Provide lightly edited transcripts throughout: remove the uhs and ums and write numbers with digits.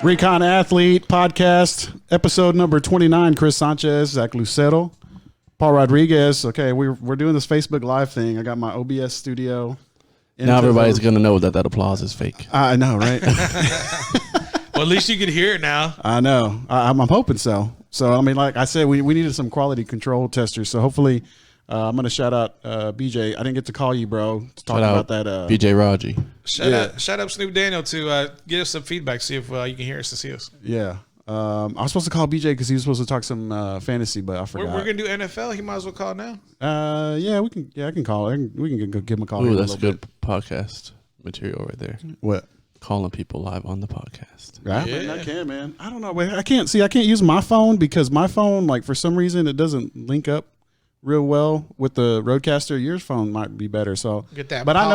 Recon Athlete Podcast, episode number 29. Chris Sanchez, Zach Lucero, Paul Rodriguez. Okay, we're doing this Facebook Live thing. I got my OBS studio. Now everybody's going to know that applause is fake. I know, right? Well, at least you can hear it now. I know. I'm hoping so. So, I mean, like I said, we needed some quality control testers. So, hopefully, I'm going to shout out BJ. I didn't get to call you, bro, to talk about that. BJ Raji. Shout out Snoop Daniel to get us some feedback, see if you can hear us and see us. Yeah. I was supposed to call BJ because he was supposed to talk some fantasy, but I forgot. We're going to do NFL. He might as well call now. Yeah, we can. Yeah, I can call. We can go give him a call. Ooh, that's good podcast material right there. What? Calling people live on the podcast. Right? Yeah. I can, man. I don't know. I can't use my phone because my phone, like, for some reason, it doesn't link up real well with the Roadcaster. Your phone might be better. So get that. But I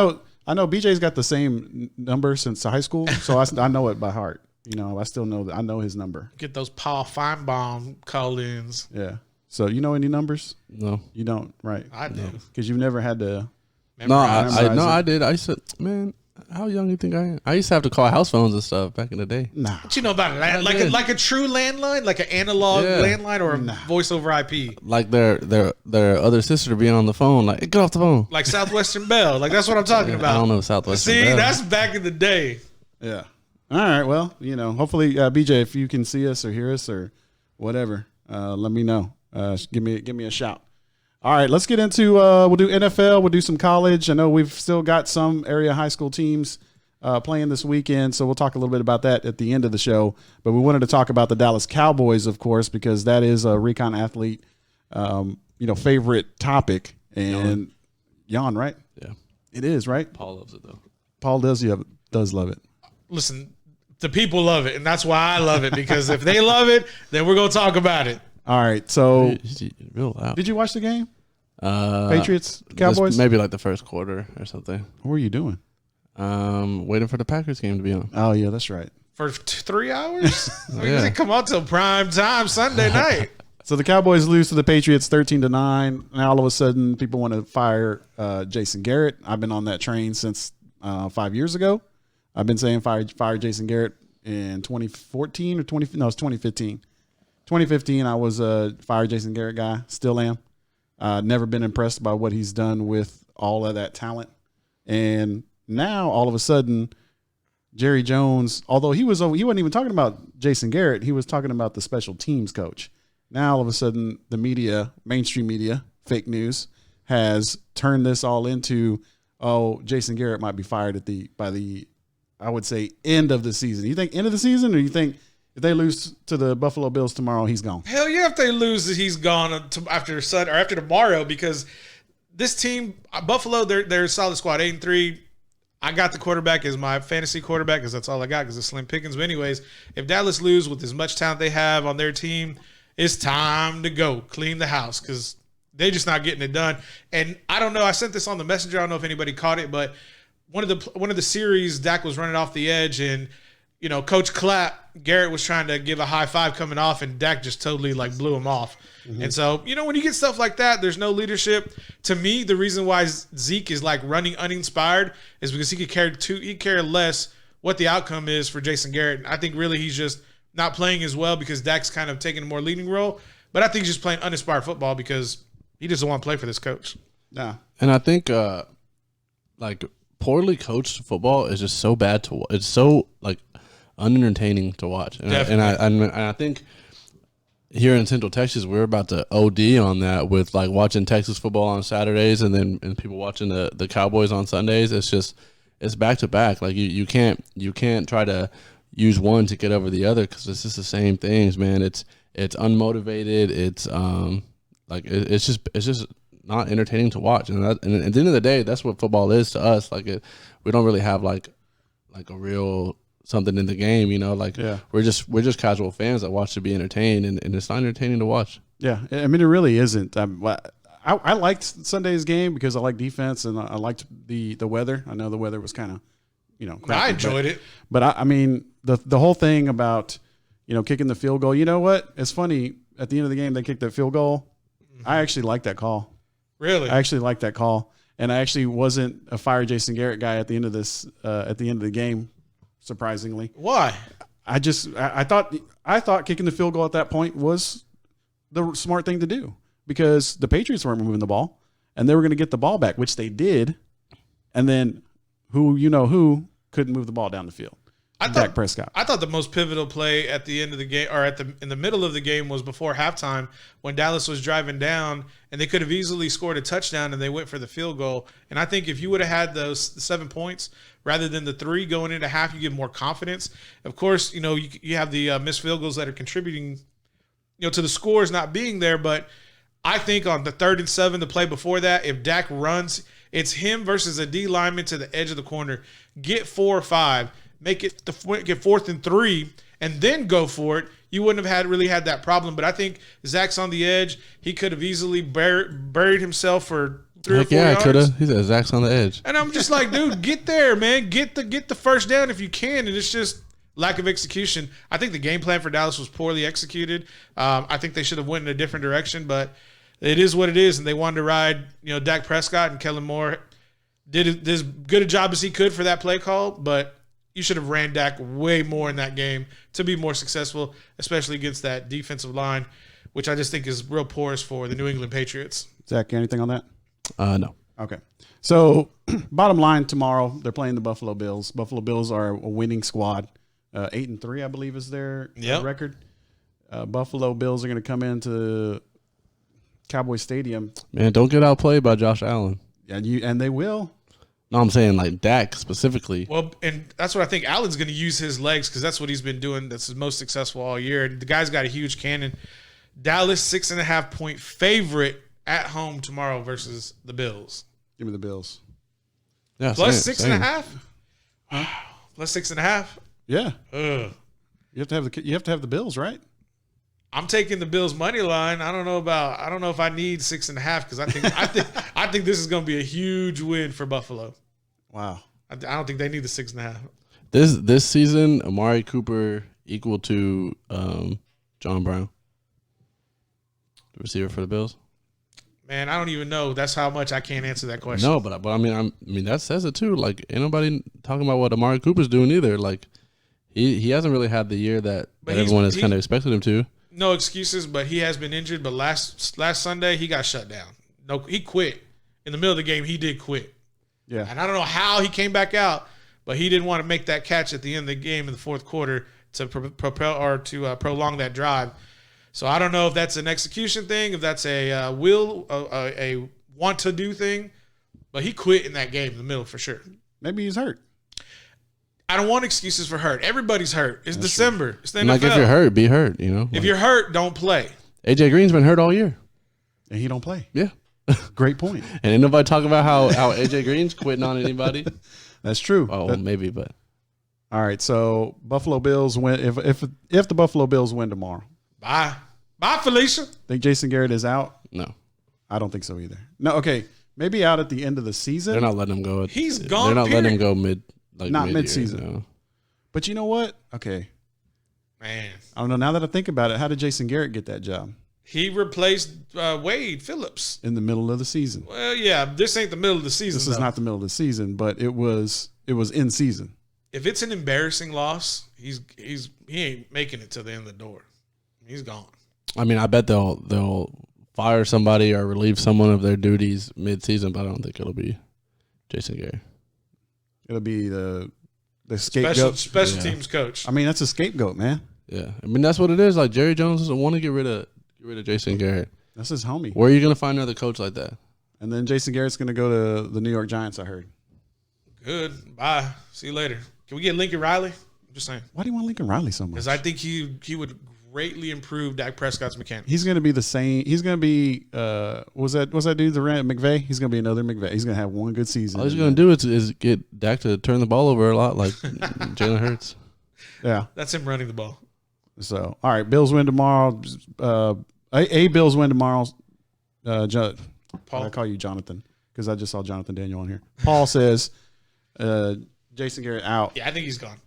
know BJ's got the same number since high school, so I know it by heart. You know, I still know that. I know his number. Get those Paul Feinbaum call-ins. Yeah. So you know any numbers? No, you don't. Right? I do because you've never had to. I did. I said, man. How young do you think I am? I used to have to call house phones and stuff back in the day. Nah. What you know about it? Like a true landline? Like an analog landline or a voice over IP? Like their other sister being on the phone. Like, get off the phone. Like Southwestern Bell. Like, that's what I'm talking about. I don't know Southwestern Bell. See, that's back in the day. Yeah. All right. Well, you know, hopefully, BJ, if you can see us or hear us or whatever, let me know. Give me a shout. All right, let's get into we'll do NFL, we'll do some college. I know we've still got some area high school teams playing this weekend, so we'll talk a little bit about that at the end of the show. But we wanted to talk about the Dallas Cowboys, of course, because that is a Recon Athlete, favorite topic. And Jan, right? Yeah, it is, right? Paul loves it though. Paul does love it. Listen, the people love it, and that's why I love it, because if they love it, then we're gonna talk about it. All right, so real loud. Did you watch the game? Patriots, Cowboys? Maybe like the first quarter or something. What were you doing? Waiting for the Packers game to be on. Oh, yeah, that's right. For 3 hours? They come on till prime time Sunday night. So the Cowboys lose to the Patriots 13-9. Now all of a sudden people want to fire Jason Garrett. I've been on that train since 5 years ago. I've been saying fire Jason Garrett in 2014 or 2015. 2015, I was a fire Jason Garrett guy. Still am. Never been impressed by what he's done with all of that talent. And now, all of a sudden, Jerry Jones, although he wasn't even talking about Jason Garrett, he was talking about the special teams coach. Now, all of a sudden, the media, mainstream media, fake news, has turned this all into, Jason Garrett might be fired by the, I would say, end of the season. You think end of the season, or you think if they lose to the Buffalo Bills tomorrow, he's gone? Hell yeah, if they lose, he's gone after tomorrow, because this team, Buffalo, they're a solid squad, 8-3. I got the quarterback as my fantasy quarterback because that's all I got because it's Slim Pickens. But anyways, if Dallas lose with as much talent they have on their team, it's time to go clean the house because they're just not getting it done. And I don't know, I sent this on the messenger. I don't know if anybody caught it, but one of the series, Dak was running off the edge and Coach Clappy, Garrett was trying to give a high five coming off, and Dak just totally blew him off. Mm-hmm. And so, when you get stuff like that, there's no leadership. To me, the reason why Zeke is running uninspired is because he could care less what the outcome is for Jason Garrett. I think really he's just not playing as well because Dak's kind of taking a more leading role. But I think he's just playing uninspired football because he doesn't want to play for this coach. Yeah. And I think poorly coached football is just so bad to watch. It's so unentertaining to watch, and I think here in Central Texas we're about to OD on that with watching Texas football on Saturdays and people watching the Cowboys on Sundays. It's back to back. You can't try to use one to get over the other because it's just the same things, man. It's unmotivated. It's just not entertaining to watch, and at the end of the day, that's what football is to us. We don't really have a real something in the game, We're just casual fans that watch to be entertained, and it's not entertaining to watch. Yeah, I mean, it really isn't. I liked Sunday's game because I like defense and I liked the weather. I know the weather was kind of, crappy, I enjoyed it. But I mean, the whole thing about, kicking the field goal, you know what? It's funny. At the end of the game, they kicked that field goal. Mm-hmm. I actually like that call. Really? I actually like that call. And I actually wasn't a fire Jason Garrett guy at the end of the game, surprisingly. Why? I thought kicking the field goal at that point was the smart thing to do because the Patriots weren't moving the ball and they were going to get the ball back, which they did. And then who couldn't move the ball down the field? Dak Prescott. I thought the most pivotal play at the end of the game, or in the middle of the game, was before halftime when Dallas was driving down, and they could have easily scored a touchdown, and they went for the field goal. And I think if you would have had those 7 points rather than the 3 going into half, you get more confidence. Of course, you have the missed field goals that are contributing, to the scores not being there. But I think on the 3rd and 7, the play before that, if Dak runs, it's him versus a D lineman to the edge of the corner. Get 4 or 5. Make it get 4th and 3, and then go for it. You wouldn't have really had that problem. But I think Zach's on the edge. He could have easily buried himself for 3 or 4 yards. I could have. He said Zach's on the edge. And I'm just like, dude, get there, man. Get the first down if you can. And it's just lack of execution. I think the game plan for Dallas was poorly executed. I think they should have went in a different direction. But it is what it is, and they wanted to ride, Dak Prescott, and Kellen Moore did as good a job as he could for that play call. But you should have ran Dak way more in that game to be more successful, especially against that defensive line, which I just think is real porous for the New England Patriots. Zach, anything on that? No. Okay. So, bottom line, tomorrow they're playing the Buffalo Bills. Buffalo Bills are a winning squad. 8-3, I believe, is their record. Buffalo Bills are going to come into Cowboy Stadium. Man, don't get outplayed by Josh Allen. And they will. No, I'm saying like Dak specifically. Well, and that's what I think Allen's going to use his legs because that's what he's been doing. That's his most successful all year. And the guy's got a huge cannon. Dallas 6.5-point favorite at home tomorrow versus the Bills. Give me the Bills. Yeah, plus 6.5. Wow. Plus 6.5. Yeah. Ugh. You have to have the Bills, right? I'm taking the Bills money line. I don't know if I need 6.5 because I think this is going to be a huge win for Buffalo. Wow. I don't think they need the 6.5. This season, Amari Cooper equal to John Brown, the receiver for the Bills. Man, I don't even know. That's how much I can't answer that question. No, but I mean that says it too. Like ain't nobody talking about what Amari Cooper's doing either. Like he hasn't really had the year that everyone has kind of expected him to. No excuses, but he has been injured. But last Sunday, he got shut down. No, he quit. In the middle of the game, he did quit. Yeah. And I don't know how he came back out, but he didn't want to make that catch at the end of the game in the fourth quarter to prolong that drive. So I don't know if that's an execution thing, if that's a want to do thing, but he quit in that game in the middle for sure. Maybe he's hurt. I don't want excuses for hurt. Everybody's hurt. It's That's December. True. It's the NFL. Like if you're hurt, be hurt. If you're hurt, don't play. AJ Green's been hurt all year, and he don't play. Yeah, great point. And ain't nobody talking about how AJ Green's quitting on anybody. That's true. Oh, maybe, but all right. So Buffalo Bills win. If the Buffalo Bills win tomorrow, bye, Felicia. Think Jason Garrett is out? No, I don't think so either. No, okay, maybe out at the end of the season. They're not letting him go. He's gone. They're not letting him go mid. Not mid-season. No. But you know what? Okay. Man. I don't know. Now that I think about it, how did Jason Garrett get that job? He replaced Wade Phillips. In the middle of the season. Well, yeah, this ain't the middle of the season. This is not the middle of the season, but it was in season. If it's an embarrassing loss, he ain't making it to the end of the door. He's gone. I mean, I bet they'll fire somebody or relieve someone of their duties mid-season, but I don't think it'll be Jason Garrett. It'll be the scapegoat. Special teams coach. I mean, that's a scapegoat, man. Yeah. I mean, that's what it is. Like, Jerry Jones doesn't want to get rid of Jason Garrett. That's his homie. Where are you going to find another coach like that? And then Jason Garrett's going to go to the New York Giants, I heard. Good. Bye. See you later. Can we get Lincoln Riley? I'm just saying. Why do you want Lincoln Riley so much? Because I think he would greatly improve Dak Prescott's mechanics. He's going to be the same. He's going to be was that dude the McVay? He's going to be another McVay. He's going to have one good season. All he's going to do is get Dak to turn the ball over a lot, like Jalen Hurts. Yeah, that's him running the ball. So all right, Bills win tomorrow. Bills win tomorrow. Paul, I call you Jonathan because I just saw Jonathan Daniel on here. Paul says Jason Garrett out. Yeah, I think he's gone.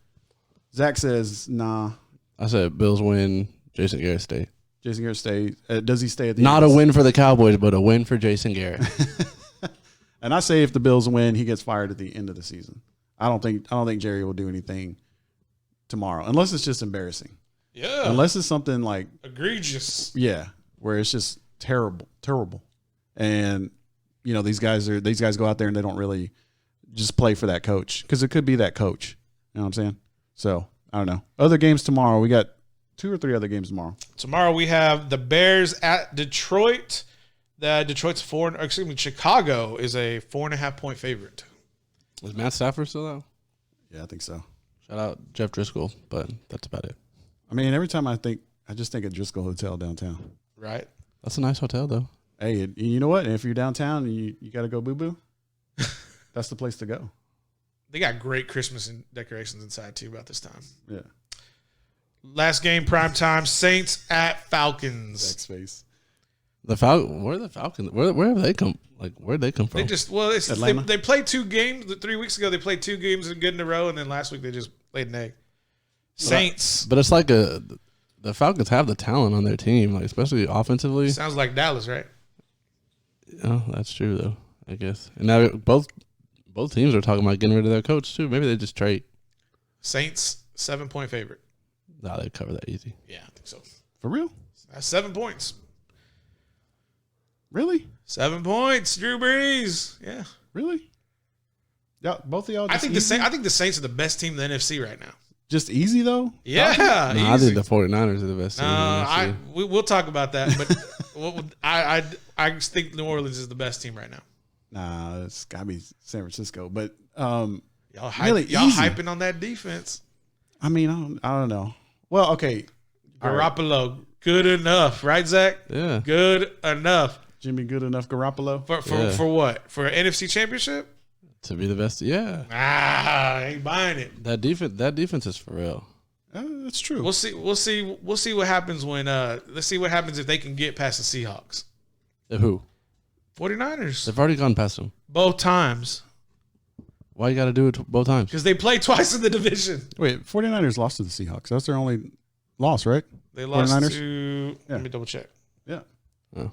Zach says nah. I said Bills win, Jason Garrett stay. Jason Garrett stay. Does he stay at the Not a win for the Cowboys, but a win for Jason Garrett. And I say if the Bills win, he gets fired at the end of the season. I don't think Jerry will do anything tomorrow, unless it's just embarrassing. Yeah. Unless it's something like egregious. Yeah, where it's just terrible. And these guys go out there and they don't really just play for that coach, because it could be that coach. You know what I'm saying? So I don't know. Other games tomorrow. We got 2 or 3 other games tomorrow. Tomorrow we have the Bears at Detroit. Chicago is a 4.5 point favorite. Is Matt Stafford still out? Yeah, I think so. Shout out Jeff Driscoll, but that's about it. I mean, every time I just think of Driscoll Hotel downtown. Right. That's a nice hotel, though. Hey, you know what? If you're downtown and you got to go boo-boo, that's the place to go. They got great Christmas decorations inside, too, about this time. Yeah. Last game, prime time, Saints at Falcons. Backspace. Where are the Falcons? Where have they come? Like, where'd they come from? They played 2 games. 3 weeks ago, they played 2 games good in a row, and then last week they just laid an egg. Saints. But it's like the Falcons have the talent on their team, like especially offensively. Sounds like Dallas, right? Oh, that's true though, I guess. And now both teams are talking about getting rid of their coach too. Maybe they just trade. Saints 7-point favorite. Nah, they cover that easy. Yeah, I think so. For real? That's 7 points. Really? 7 points, Drew Brees. Yeah. Really? Yeah, both of y'all. I think the Saints are the best team in the NFC right now. Just easy though. Yeah, I think the 49ers are the best team. We'll talk about that, but I think New Orleans is the best team right now. Nah, it's gotta be San Francisco. But y'all hyping on that defense. I mean, I don't know. Well, okay, Garoppolo, good enough, right, Zach? Yeah, good enough. Jimmy, good enough. Garoppolo for what? For an NFC Championship? To be the best, yeah. I ain't buying it. That defense is for real. That's true. We'll see what happens when. Let's see what happens if they can get past the Seahawks. Who? 49ers. They've already gone past them both times. Why you got to do it both times? Because they played twice in the division. Wait, 49ers lost to the Seahawks. That's their only loss, right? They lost 49ers? to. Yeah. Let me double check. Yeah. Oh.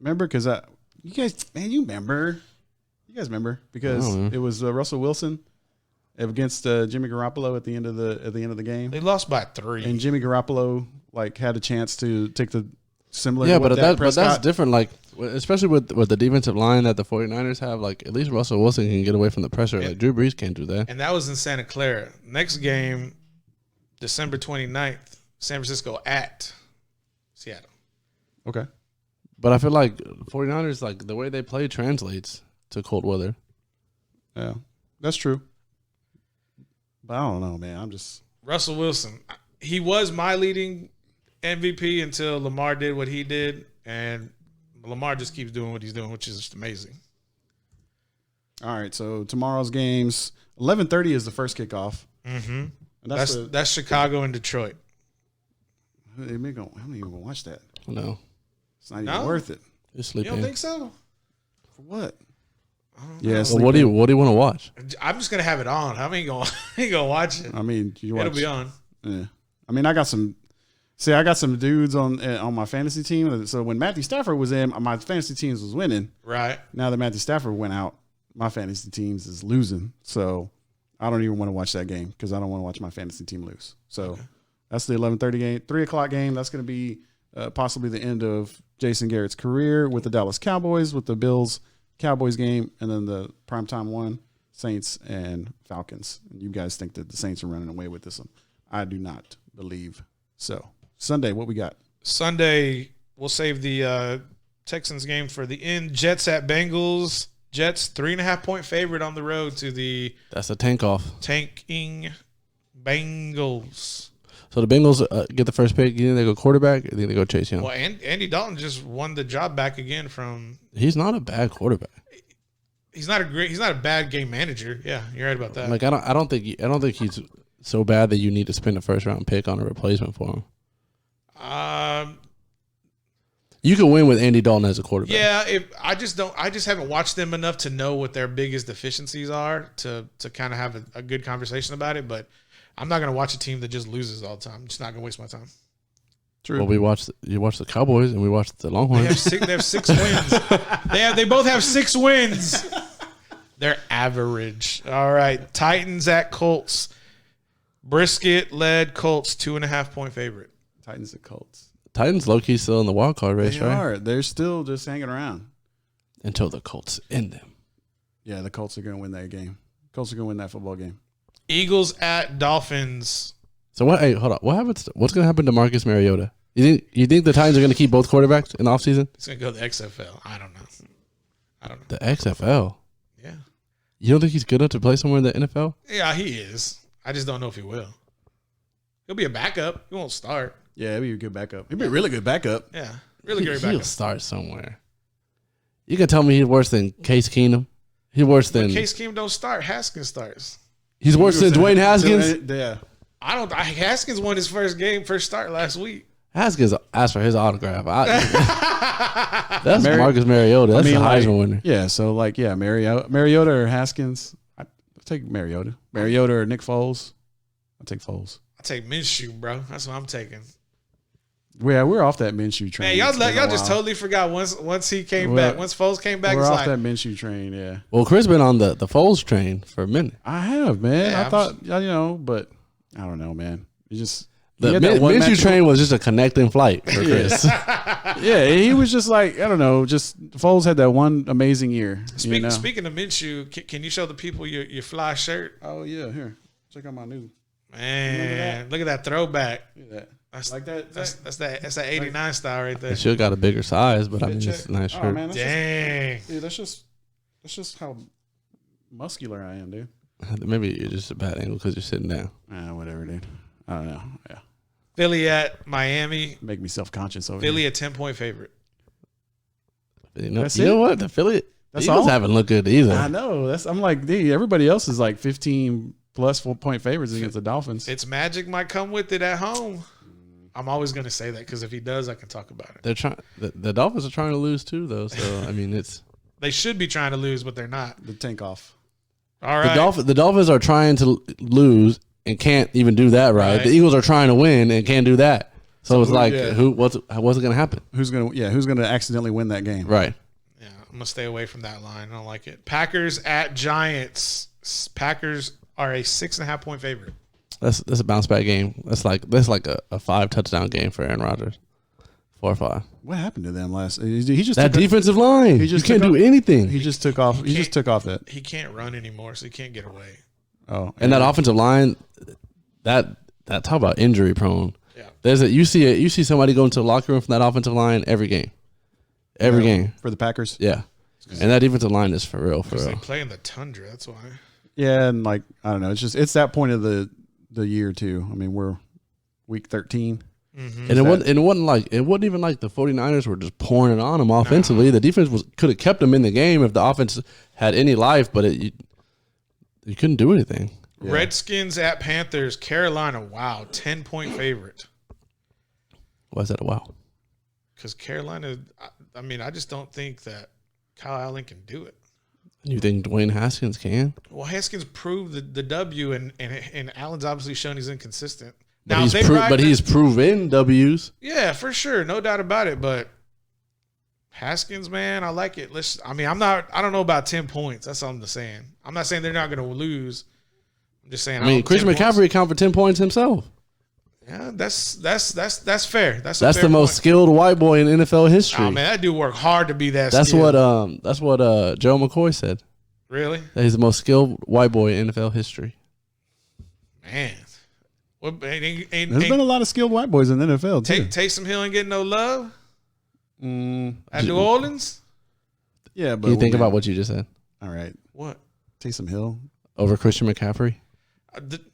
Remember, because you guys, man, you remember. You guys remember because it was Russell Wilson against Jimmy Garoppolo at the end of the game. They lost by 3, and Jimmy Garoppolo had a chance to take the similar. Yeah, to what but that's different. Like especially with the defensive line that the 49ers have. Like at least Russell Wilson can get away from the pressure. Like Drew Brees can't do that. And that was in Santa Clara. Next game, December 29th, San Francisco at Seattle. Okay, but I feel like 49ers, like the way they play translates to cold weather. Yeah, that's true. But I don't know, man. I'm just Russell Wilson. He was my leading MVP until Lamar did what he did, and Lamar just keeps doing what he's doing, which is just amazing. All right, so tomorrow's games, 11:30 is the first kickoff. Mm-hmm. And that's Chicago and Detroit. I don't even gonna watch that. No, it's not even worth it. You're sleeping. You don't think so? For what? Yeah. So what do you want to watch? I'm just gonna have it on. I ain't gonna watch it. I mean, it'll be on. Yeah. I mean, I got some dudes on my fantasy team. So when Matthew Stafford was in, my fantasy teams was winning. Right. Now that Matthew Stafford went out, my fantasy teams is losing. So I don't even want to watch that game because I don't want to watch my fantasy team lose. So that's the 11:30 game, 3:00 game. That's going to be possibly the end of Jason Garrett's career with the Dallas Cowboys, with the Bills-Cowboys game, and then the primetime one, Saints and Falcons. And you guys think that the Saints are running away with this one. I do not believe so. Sunday, what we got? Sunday, we'll save the Texans game for the end. Jets at Bengals. Jets 3.5 point favorite on the road to the. That's a tanking Bengals. So the Bengals get the first pick. You think they go quarterback? Or you think they go Chase Young? Well, Andy Dalton just won the job back again from. He's not a bad quarterback. He's not a bad game manager. Yeah, you're right about that. Like I don't think he's so bad that you need to spend a first round pick on a replacement for him. You can win with Andy Dalton as a quarterback. Yeah, I just haven't watched them enough to know what their biggest deficiencies are to kind of have a good conversation about it. But I'm not going to watch a team that just loses all the time. I'm just not going to waste my time. True. Well, you watch the Cowboys and we watched the Longhorns. They have six wins. They both have 6 wins. They're average. All right, Titans at Colts. Brisket led Colts 2.5-point favorite. Titans and Colts. Titans low-key still in the wild card race, They right? are. They're still just hanging around. Until the Colts end them. Yeah, the Colts are going to win that game. Colts are going to win that football game. Eagles at Dolphins. So what? Hey, hold on. What happens? What's going to happen to Marcus Mariota? You think the Titans are going to keep both quarterbacks in the offseason? It's going to go to the XFL. I don't know. The XFL? Yeah. You don't think he's good enough to play somewhere in the NFL? Yeah, he is. I just don't know if he will. He'll be a backup. He won't start. Yeah, he'll be a good backup. He'll be a really good backup. Yeah. Really great He'll backup. start somewhere. You can tell me he's worse than Case Keenum? He's worse than... Case Keenum don't start. Haskins starts. He's worse than Dwayne Haskins? Yeah. Haskins won his first start last week. Haskins asked for his autograph. That's Marcus Mariota. That's the Heisman winner. Yeah, so Mariota or Haskins. I'll take Mariota. Mariota or Nick Foles. I'll take Foles. I'll take Minshew, bro. That's what I'm taking. Yeah, we're off that Minshew train. Man, y'all just totally forgot once he came back. Once Foles came back, we're it's off like that Minshew train. Yeah. Well, Chris been on the Foles train for a minute. I have, man. Yeah, I thought but I don't know, man. You just The Minshew train was just a connecting flight for Chris. Yeah, he was just like, I don't know, just Foles had that one amazing year. Speaking of Minshew, can you show the people your fly shirt? Oh yeah, here. Check out my new. Man, look at that throwback. Look at that. That's Like that. That's that 89 style right there. It should have got a bigger size, but I mean, it's a nice shirt. Oh man, Dang. that's just how muscular I am, dude. Maybe you're just a bad angle because you're sitting down. Whatever, dude. I don't know. Yeah. Philly at Miami. Make me self-conscious over Philly here. a 10-point favorite. You know it? what? The Philly That's Eagles all? haven't looked good either. I know. I'm like, dude, everybody else is like 15 plus 4-point favorites against the Dolphins. Its magic might come with it at home. I'm always going to say that because if he does, I can talk about it. They're trying. The Dolphins are trying to lose too, though. So I mean, it's They should be trying to lose, but they're not. The tank off. All right. the Dolphins are trying to lose and can't even do that right. The Eagles are trying to win and can't do that. So it's like, what's it going to happen? Who's gonna accidentally win that game? Right. Yeah, I'm gonna stay away from that line. I don't like it. Packers at Giants. Packers are a 6.5-point favorite. That's a bounce back game. That's like a 5 touchdown game for Aaron Rodgers. 4 or 5. What happened to them last? He just That defensive line. He just you can't do anything. He just took off. He just took off that. He can't run anymore, so he can't get away. Oh, and that offensive line, that talk about injury prone. Yeah. You see somebody go into the locker room from that offensive line every game. Every game. for the Packers. Yeah. And that defensive line is for real. They play in the tundra. That's why. Yeah, and like I don't know, it's that point of the year too. I mean, we're week 13. Mm-hmm. And it wasn't even like the 49ers were just pouring it on them offensively. The defense could have kept them in the game if the offense had any life, but you couldn't do anything. Yeah. Redskins at Panthers. Carolina, wow, 10-point favorite. Why is that a wow? Because Carolina, I mean, I just don't think that Kyle Allen can do it. You think Dwayne Haskins can? Well, Haskins proved the W, and Allen's obviously shown he's inconsistent. But he's proven W's. Yeah, for sure, no doubt about it. But Haskins, man, I like it. I don't know about 10 points. That's all I'm just saying. I'm not saying they're not going to lose. I'm just saying. I mean, Christian McCaffrey account for 10 points himself. Yeah, that's fair. That's the most skilled white boy in NFL history. Oh man, that dude worked hard to be that. That's skilled. That's what Joe McCoy said. Really? That he's the most skilled white boy in NFL history. Man, there's been a lot of skilled white boys in the NFL too. Taysom Hill ain't getting no love at New Orleans. Yeah, but can you think about what you just said? All right, what? Taysom Hill over Christian McCaffrey.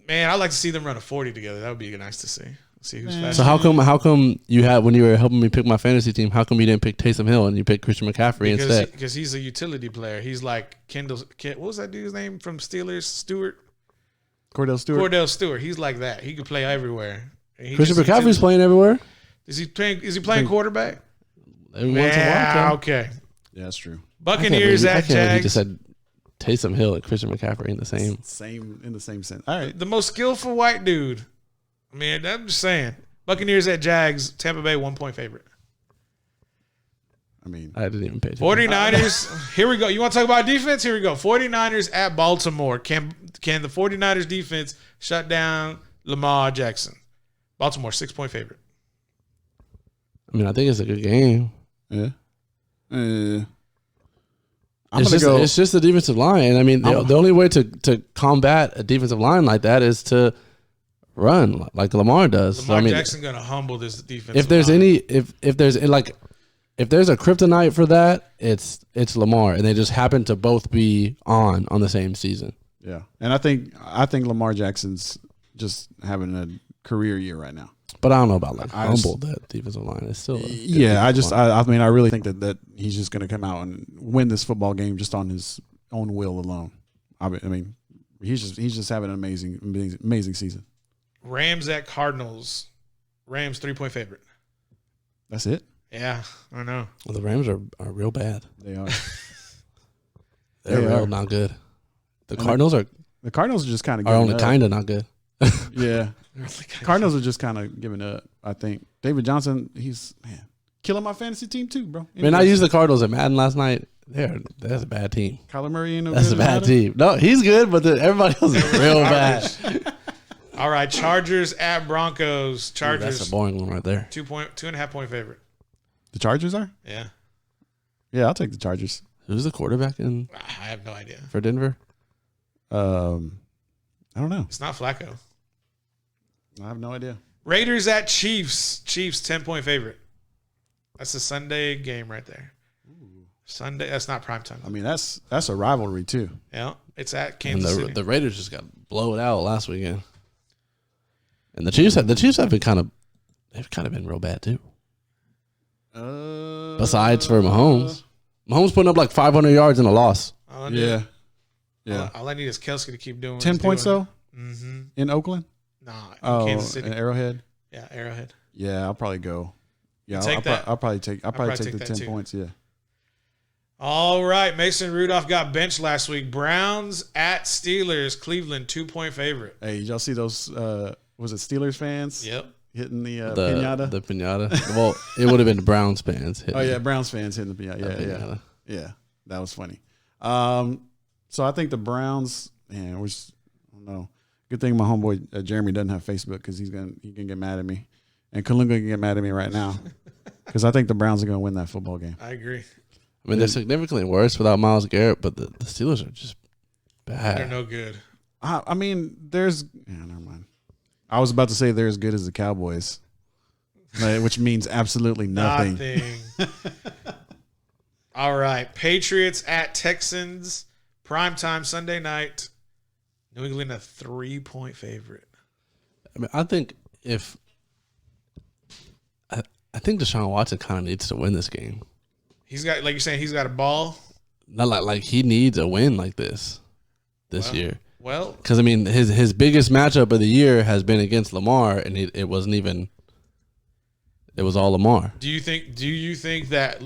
Man, I'd like to see them run a 40 together. That would be nice to see. See who's faster. So how come you had, when you were helping me pick my fantasy team, how come you didn't pick Taysom Hill and you picked Christian McCaffrey instead? Because he's a utility player. He's like what was that dude's name from Steelers? Cordell Stewart. He's like that. He can play everywhere. Christian McCaffrey's playing everywhere. Is he playing quarterback? Every once in a while. Okay. Yeah, that's true. Buccaneers at Jags. He just said Taysom Hill and Christian McCaffrey in the same sense. All right. The most skillful white dude. I mean, I'm just saying. Buccaneers at Jags. Tampa Bay 1-point favorite. I mean, I didn't even pay attention. 49ers. Here we go. You want to talk about defense? Here we go. 49ers at Baltimore. Can the 49ers defense shut down Lamar Jackson. Baltimore 6-point favorite. I mean, I think it's a good game. Yeah. It's just the defensive line. I mean, the only way to combat a defensive line like that is to run like Lamar does. Lamar Jackson going to humble this defense. If there's if there's a kryptonite for that, it's Lamar, and they just happen to both be on the same season. Yeah, and I think Lamar Jackson's just having a career year right now. But I don't know about humble that defensive line. It's still I mean I really think that he's just going to come out and win this football game just on his own will alone. I mean he's just having an amazing season. Rams at Cardinals. Rams 3-point favorite. That's it. Yeah, I know. Well, the Rams are real bad. They are. They're real not good. The Cardinals are just kind of only kind of not good. Yeah. Cardinals are just kind of giving up, I think. David Johnson, he's killing my fantasy team too, bro. Man, I used the Cardinals at Madden last night. That's a bad team. Kyler Murray ain't no That's good. a bad team. No, he's good, but everybody else is real bad. All right, Chargers at Broncos. Chargers. That's a boring one right there. 2.5 point favorite. The Chargers are? Yeah. Yeah, I'll take the Chargers. Who's the quarterback in? I have no idea. For Denver? I don't know. It's not Flacco. I have no idea. Raiders at Chiefs. Chiefs 10-point favorite. That's a Sunday game right there. Ooh. Sunday. That's not primetime. I mean, that's a rivalry too. Yeah, it's at Kansas City. The Raiders just got blown out last weekend. And the Chiefs have been kind of been real bad too. Besides for Mahomes. Mahomes putting up like 500 yards in a loss. Yeah. All I need is Kelsey to keep doing 10 points though? Mm-hmm. In Oakland? Nah, in Kansas City. In Arrowhead? Yeah, Arrowhead. Yeah, I'll probably go. Yeah, I'll probably take the 10 too. points, yeah. All right, Mason Rudolph got benched last week. Browns at Steelers. Cleveland 2-point favorite. Hey, did y'all see those was it Steelers fans? Yep. Hitting the pinata? The pinata. Well, it would have been the Browns fans. Browns fans hitting the pinata. Yeah. That was funny. So I think the Browns, I don't know. Good thing my homeboy Jeremy doesn't have Facebook because he can get mad at me, and Kalunga can get mad at me right now because I think the Browns are going to win that football game. I agree. I mean, they're significantly worse without Myles Garrett, but the Steelers are just bad. They're no good. I mean, never mind. I was about to say they're as good as the Cowboys, which means absolutely nothing. All right. Patriots at Texans. Primetime Sunday night. New England a 3-point favorite. I mean, I think Deshaun Watson kind of needs to win this game. He's got, like you're saying, he's got a ball. Not like he needs a win like this year. Well, because I mean, his biggest matchup of the year has been against Lamar, and it wasn't even. It was all Lamar. Do you think that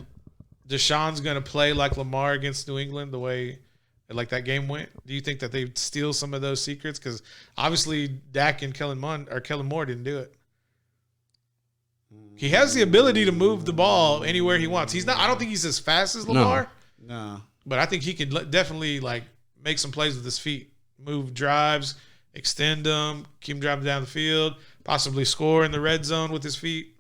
Deshaun's going to play like Lamar against New England the way like that game went? Do you think that they steal some of those secrets? Because obviously Dak and Kellen Moore didn't do it. He has the ability to move the ball anywhere he wants. He's not. I don't think he's as fast as Lamar. No. But I think he can definitely like make some plays with his feet. Move drives, extend them, keep him driving down the field, possibly score in the red zone with his feet.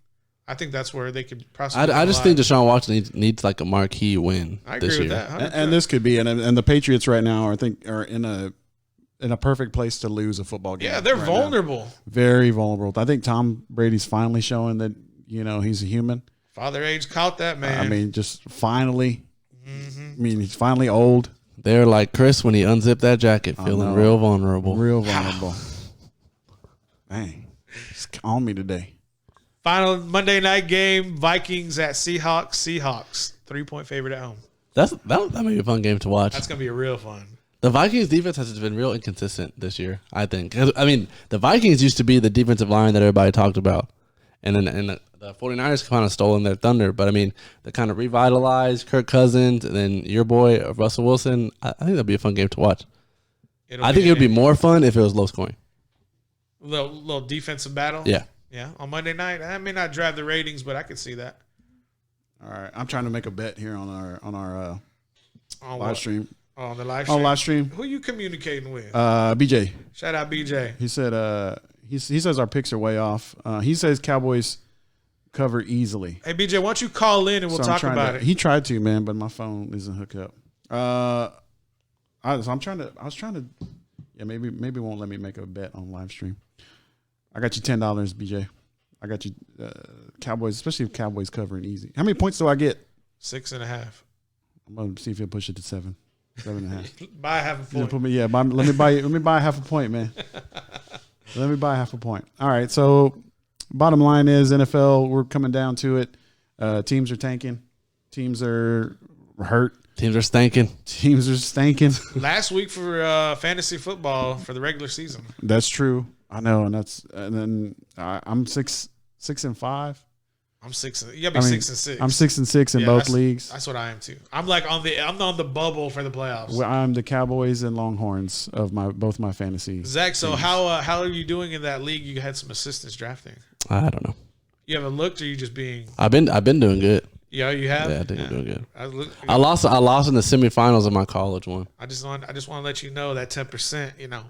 I think that's where they could possibly. I just think Deshaun Watson needs like a marquee win. I agree with that. 100%. And this could be, and the Patriots right now are in a perfect place to lose a football game. Yeah, they're right vulnerable. Now. Very vulnerable. I think Tom Brady's finally showing that he's a human. Father age caught that man. I mean, just finally. Mm-hmm. I mean, he's finally old. They're like Chris when he unzipped that jacket, feeling real vulnerable. Real vulnerable. Dang. It's on me today. Final Monday night game, Vikings at Seahawks. Seahawks, 3-point favorite at home. That may be a fun game to watch. That's going to be real fun. The Vikings defense has been real inconsistent this year, I think. I mean, the Vikings used to be the defensive line that everybody talked about. And then the 49ers kind of stolen their thunder. But, I mean, they kind of revitalized Kirk Cousins and then your boy, Russell Wilson. I think that'd be a fun game to watch. I think it would be more fun if it was low scoring. Little defensive battle? Yeah. Yeah, on Monday night. I may not drive the ratings, but I could see that. All right. I'm trying to make a bet here on our live stream. On the live stream? On live stream. Who are you communicating with? BJ. Shout out BJ. He said He says our picks are way off. He says Cowboys cover easily. Hey, BJ, why don't you call in and we'll talk about it? He tried to, man, but my phone isn't hooked up. I was trying to. Yeah, maybe it won't let me make a bet on live stream. I got you $10, BJ. I got you Cowboys, especially if Cowboys covering easy. How many points do I get? 6.5. I'm gonna see if he'll push it to 7, 7.5. Buy half a point. Let me buy half a point, man. Let me buy half a point. All right. So, bottom line is NFL. We're coming down to it. Teams are tanking. Teams are hurt. Teams are stanking. Teams are stanking. Last week for fantasy football for the regular season. That's true. I know, and then I'm 6-5. I'm 6. You gotta be 6-6. I'm 6-6 in both leagues. That's what I am too. I'm like I'm on the bubble for the playoffs. Well, I'm the Cowboys and Longhorns of both my fantasy. Zach, so how are you doing in that league? You had some assistants drafting. I don't know. You haven't looked, or you just being? I've been doing good. Yeah, you have. Yeah, I think I'm doing good. I lost in the semifinals of my college one. I just want to let you know that 10%. Yeah,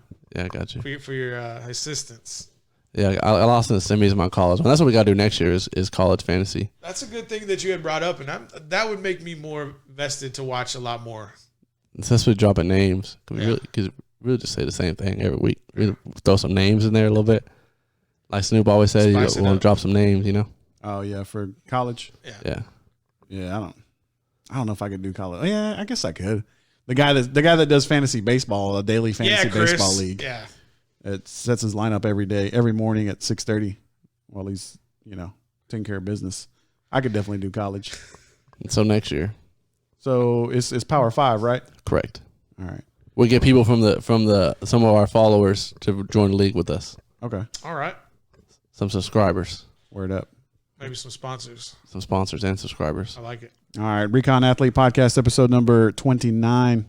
I got you for your assistants. Yeah, I lost in the semis of my college one. That's what we got to do next year is college fantasy. That's a good thing that you had brought up, and that would make me more vested to watch a lot more. Especially dropping names. Because we really just say the same thing every week. We throw some names in there a little bit. Like Snoop always said, you want to drop some names, Oh, yeah, for college? Yeah. Yeah, I don't know if I could do college. Oh, yeah, I guess I could. The guy that does fantasy baseball, a daily fantasy baseball league. Yeah. It sets his lineup every morning at 6:30 while he's, taking care of business. I could definitely do college. So next year. So it's Power 5, right? Correct. All right. We get people from some of our followers to join the league with us. Okay. All right. Some subscribers. Word up. Maybe some sponsors. Some sponsors and subscribers. I like it. All right. Recon Athlete Podcast, episode number 29.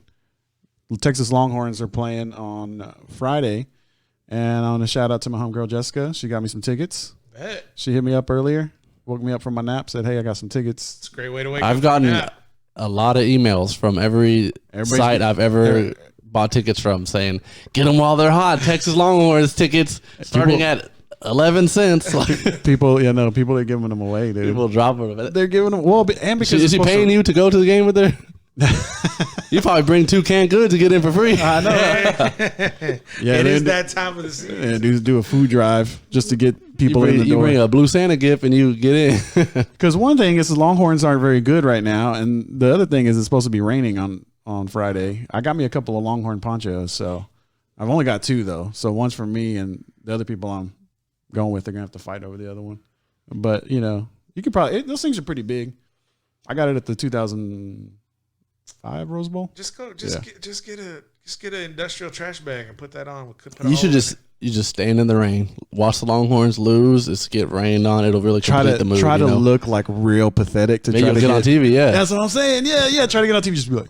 The Texas Longhorns are playing on Friday. And I want to shout out to my homegirl, Jessica. She got me some tickets. Bet. She hit me up earlier, woke me up from my nap, said, hey, I got some tickets. It's a great way to wake up. I've gotten a lot of emails from every site I've ever bought tickets from saying, get them while they're hot. Texas Longhorns tickets starting at 11 cents. People are giving them away, dude. People dropping them. They're giving them, well, and because is he paying you to go to the game with her? You probably bring 2 canned goods to get in for free. I know. Yeah, it is that time of the season. Yeah, dudes do a food drive just to get people in the door. You bring a Blue Santa gift and you get in. Because one thing is the Longhorns aren't very good right now, and the other thing is it's supposed to be raining on Friday. I got me a couple of Longhorn ponchos, so I've only got 2 though. So one's for me, and the other people I'm going with, they're gonna have to fight over the other one. But you could probably those things are pretty big. I got it at the 2005 Rose Bowl. Just get an industrial trash bag and put that on. You should just stand in the rain, watch the Longhorns lose. It's get rained on. It'll really complete the movie. Try to look like real pathetic to Maybe try to get on TV. Yeah, that's what I'm saying. Yeah. Try to get on TV. Just be like,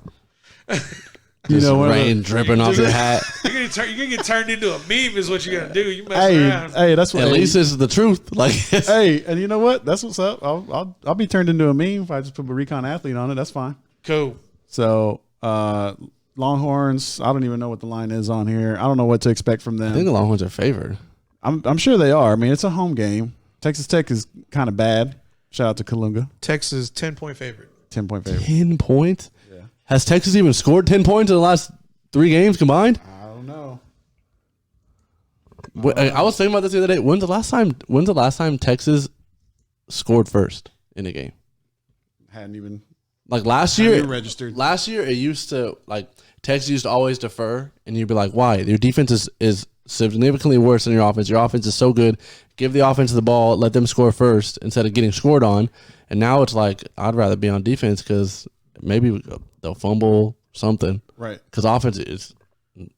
rain dripping off your hat. You're gonna get turned into a meme. Is what you're gonna do. You mess around. Hey, that's what. At least this is the truth. Like, hey, and you know what? That's what's up. I'll be turned into a meme if I just put a Recon Athlete on it. That's fine. Cool. So, Longhorns. I don't even know what the line is on here. I don't know what to expect from them. I think the Longhorns are favored. I'm sure they are. I mean, it's a home game. Texas Tech is kind of bad. Shout out to Kalunga. Texas 10-point favorite. 10-point favorite. 10 points. Yeah. Has Texas even scored 10 points in the last 3 games combined? I don't know. I was thinking about this the other day. When's the last time Texas scored first in a game? Hadn't even. Like last year, registered. Last year, it used to Texas used to always defer, and you'd be like, "Why? Your defense is significantly worse than your offense. Your offense is so good. Give the offense the ball, let them score first instead of getting scored on." And now it's like I'd rather be on defense because maybe they'll fumble something, right? Because offense is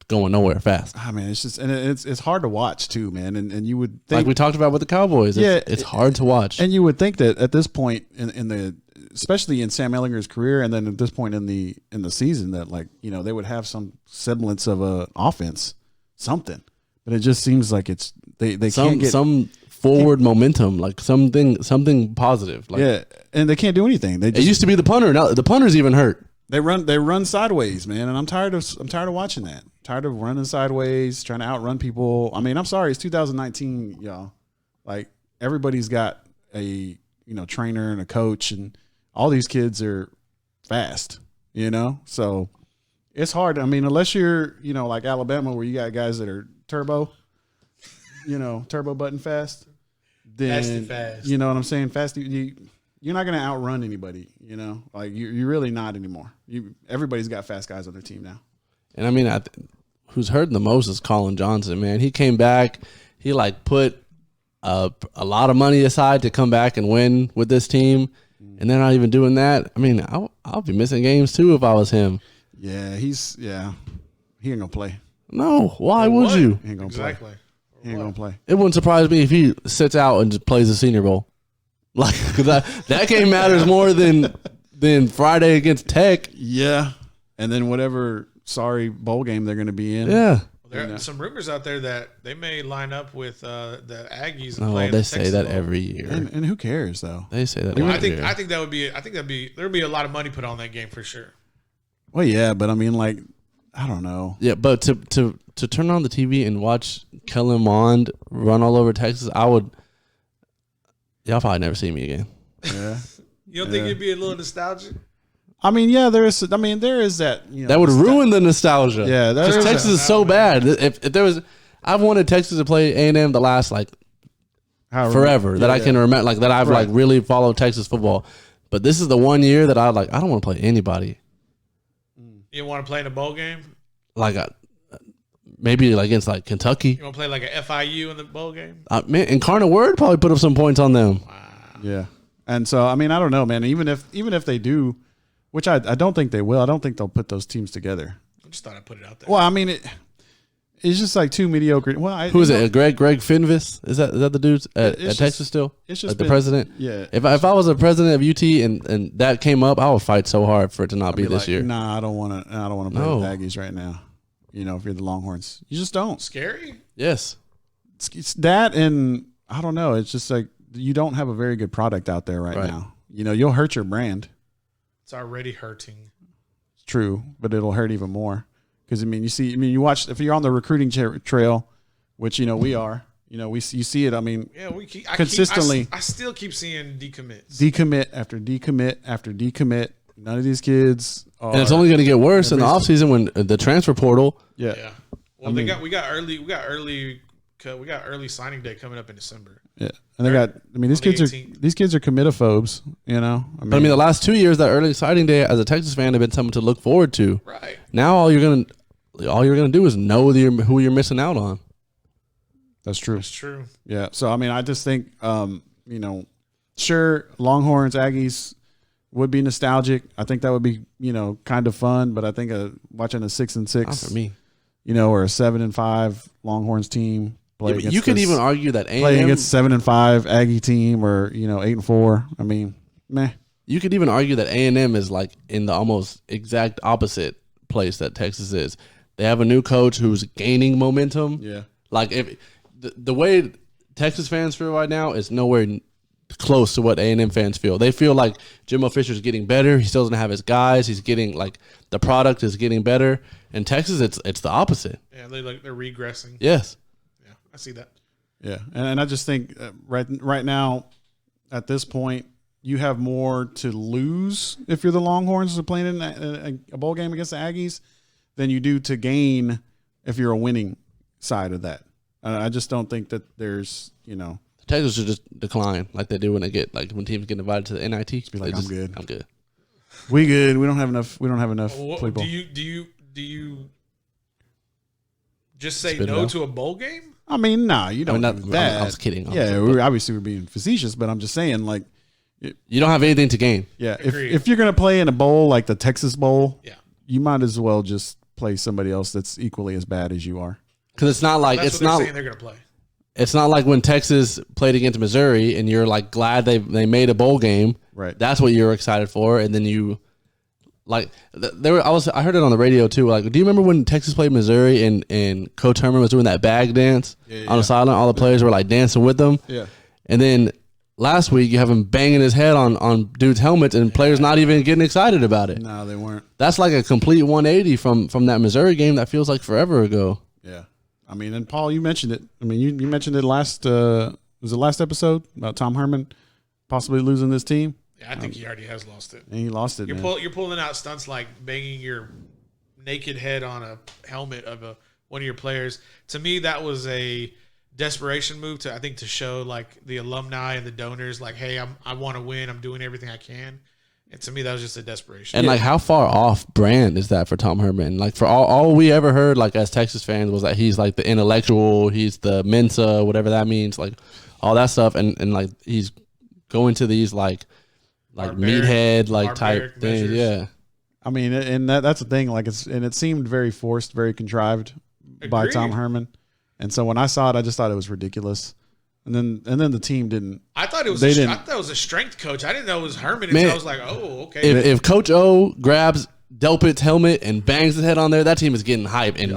going nowhere fast. I mean, it's just and it's hard to watch too, man. And you would think, like we talked about with the Cowboys, it's hard to watch. And you would think that at this point in the especially in Sam Ehlinger's career, and then at this point in the season, that they would have some semblance of a offense, something. But it just seems like it's they can't get some forward momentum, like something positive. Like, yeah, and they can't do anything. It used to be the punter. Now the punter's even hurt. They run sideways, man, and I'm tired of watching that. Tired of running sideways, trying to outrun people. I mean, I'm sorry, it's 2019, y'all. Like everybody's got a trainer and a coach, and all these kids are fast, So it's hard. I mean, unless you're like Alabama, where you got guys that are turbo button fast. Then fast. You know what I'm saying? Fast. You're not going to outrun anybody, Like you're really not anymore. Everybody's got fast guys on their team now. And I mean, who's hurting the most is Colin Johnson, man. He came back. He put a lot of money aside to come back and win with this team, and they're not even doing that. I mean, I'll be missing games too if I was him. Yeah, he ain't gonna play. No, why would you? He ain't gonna play. He ain't gonna play. It wouldn't surprise me if he sits out and just plays the Senior Bowl. Cause that game matters more than Friday against Tech. Yeah, and then whatever bowl game they're gonna be in. Yeah. There are some rumors out there that they may line up with the Aggies. And they say that every year, and who cares though? They say that. I think that would be. I think there'd be a lot of money put on that game for sure. Well, yeah, but I mean, I don't know. Yeah, but to turn on the TV and watch Kellen Mond run all over Texas, y'all probably never see me again. Yeah. You don't think it'd be a little nostalgic? I mean, yeah, there is that. That would ruin the nostalgia. Yeah, because Texas is so bad. If there was, I've wanted Texas to play A&M the last forever that I can remember, that I've really followed Texas football. But this is the one year that I don't want to play anybody. You want to play in a bowl game? Maybe against Kentucky. You want to play like a FIU in the bowl game? Man, Incarnate Word probably put up some points on them. Wow. Yeah, and so I mean, I don't know, man. Even if they do, which I don't think they will. I don't think they'll put those teams together. I just thought I'd put it out there. Well, I mean, it's just two mediocre. Well, who is it? Greg Finvis? Is that the dudes at Texas still? It's just the president. Yeah. If I was a president of UT and that came up, I would fight so hard for it to not be this year. Nah, I don't want to. I don't want to play with Aggies right now. If you're the Longhorns, you just don't. Scary. Yes. It's that, and I don't know. It's just you don't have a very good product out there right now. You'll hurt your brand. It's already hurting. It's true, but it'll hurt even more. Because you watch, if you're on the recruiting trail, which we are. You see it. I mean, yeah, consistently. I still keep seeing decommits. Decommit after decommit after decommit. None of these kids are. And it's only going to get worse in the offseason when the transfer portal. Yeah. Well, we got early signing day coming up in December. Yeah, and these kids are committophobes. But the last 2 years, that early signing day as a Texas fan have been something to look forward to. Right. Now all you're gonna do is know who you're missing out on. That's true. That's true. Yeah. So I just think sure, Longhorns, Aggies would be nostalgic. I think that would be kind of fun. But I think watching a 6-6, not for me, or a 7-5 Longhorns team. You could even argue that A&M playing against 7-5 Aggie team, or 8-4. I mean, meh. You could even argue that A&M is in the almost exact opposite place that Texas is. They have a new coach who's gaining momentum. Yeah, if the way Texas fans feel right now is nowhere close to what A&M fans feel. They feel like Jimbo Fisher's getting better. He still doesn't have his guys. He's getting the product is getting better. In Texas, it's the opposite. Yeah, they're regressing. Yes. I see that. Yeah, and I just think right now, at this point, you have more to lose if you're the Longhorns playing in a bowl game against the Aggies than you do to gain if you're a winning side of that. I just don't think that there's Texas should just decline like they do when they get when teams get invited to the NIT. Be like, I'm good. I'm good. We good. We don't have enough. People. Do you just say no to a bowl game? I mean, nah, you don't do that. I was kidding. We're being facetious, but I'm just saying, you don't have anything to gain. Yeah, if you're gonna play in a bowl like the Texas Bowl, yeah, you might as well just play somebody else that's equally as bad as you are. Because it's not like that's what they're saying they're gonna play. It's not like when Texas played against Missouri and you're glad they made a bowl game. Right. That's what you're excited for, and then you. I heard it on the radio too. Do you remember when Texas played Missouri and Coach Herman was doing that bag dance on the sideline? All the players were dancing with them. Yeah. And then last week you have him banging his head on dudes' helmets and players not even getting excited about it. No, they weren't. That's like a complete 180 from that Missouri game that feels like forever ago. Yeah. I mean, and Paul, you mentioned it. I mean, you mentioned it last was it last episode about Tom Herman possibly losing this team? Yeah, I think he already has lost it. And he lost it. You're pulling out stunts like banging your naked head on a helmet of one of your players. To me, that was a desperation move to show like the alumni and the donors like, hey, I want to win. I'm doing everything I can. And to me, that was just a desperation. And like, how far off brand is that for Tom Herman? Like, for all we ever heard, like as Texas fans, was that he's like the intellectual, he's the Mensa, whatever that means, like all that stuff, and like he's going to these like meathead like type things. Yeah. I mean, and that's the thing. Like, it seemed very forced, very contrived by Tom Herman. And so when I saw it, I just thought it was ridiculous. And then the team didn't. I thought it was a strength coach. I didn't know it was Herman. Man, I was like, oh, okay. If Coach O grabs Delpit's helmet and bangs his head on there, that team is getting hype and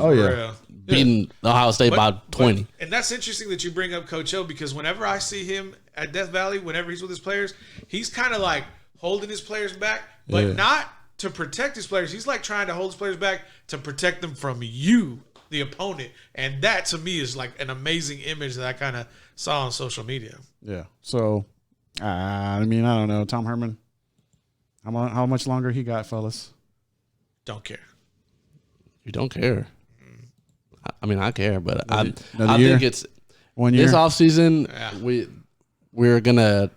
beating Ohio State by 20. And that's interesting that you bring up Coach O, because whenever I see him at Death Valley, whenever he's with his players, he's kind of like holding his players back, but not to protect his players. He's like trying to hold his players back to protect them from you, the opponent. And that to me is like an amazing image that I kind of saw on social media. Yeah. So, I mean, I don't know. Tom Herman, how much longer he got, fellas? Don't care. You don't care. I mean, I care, but I year? think it's 1 year. This offseason, we're going to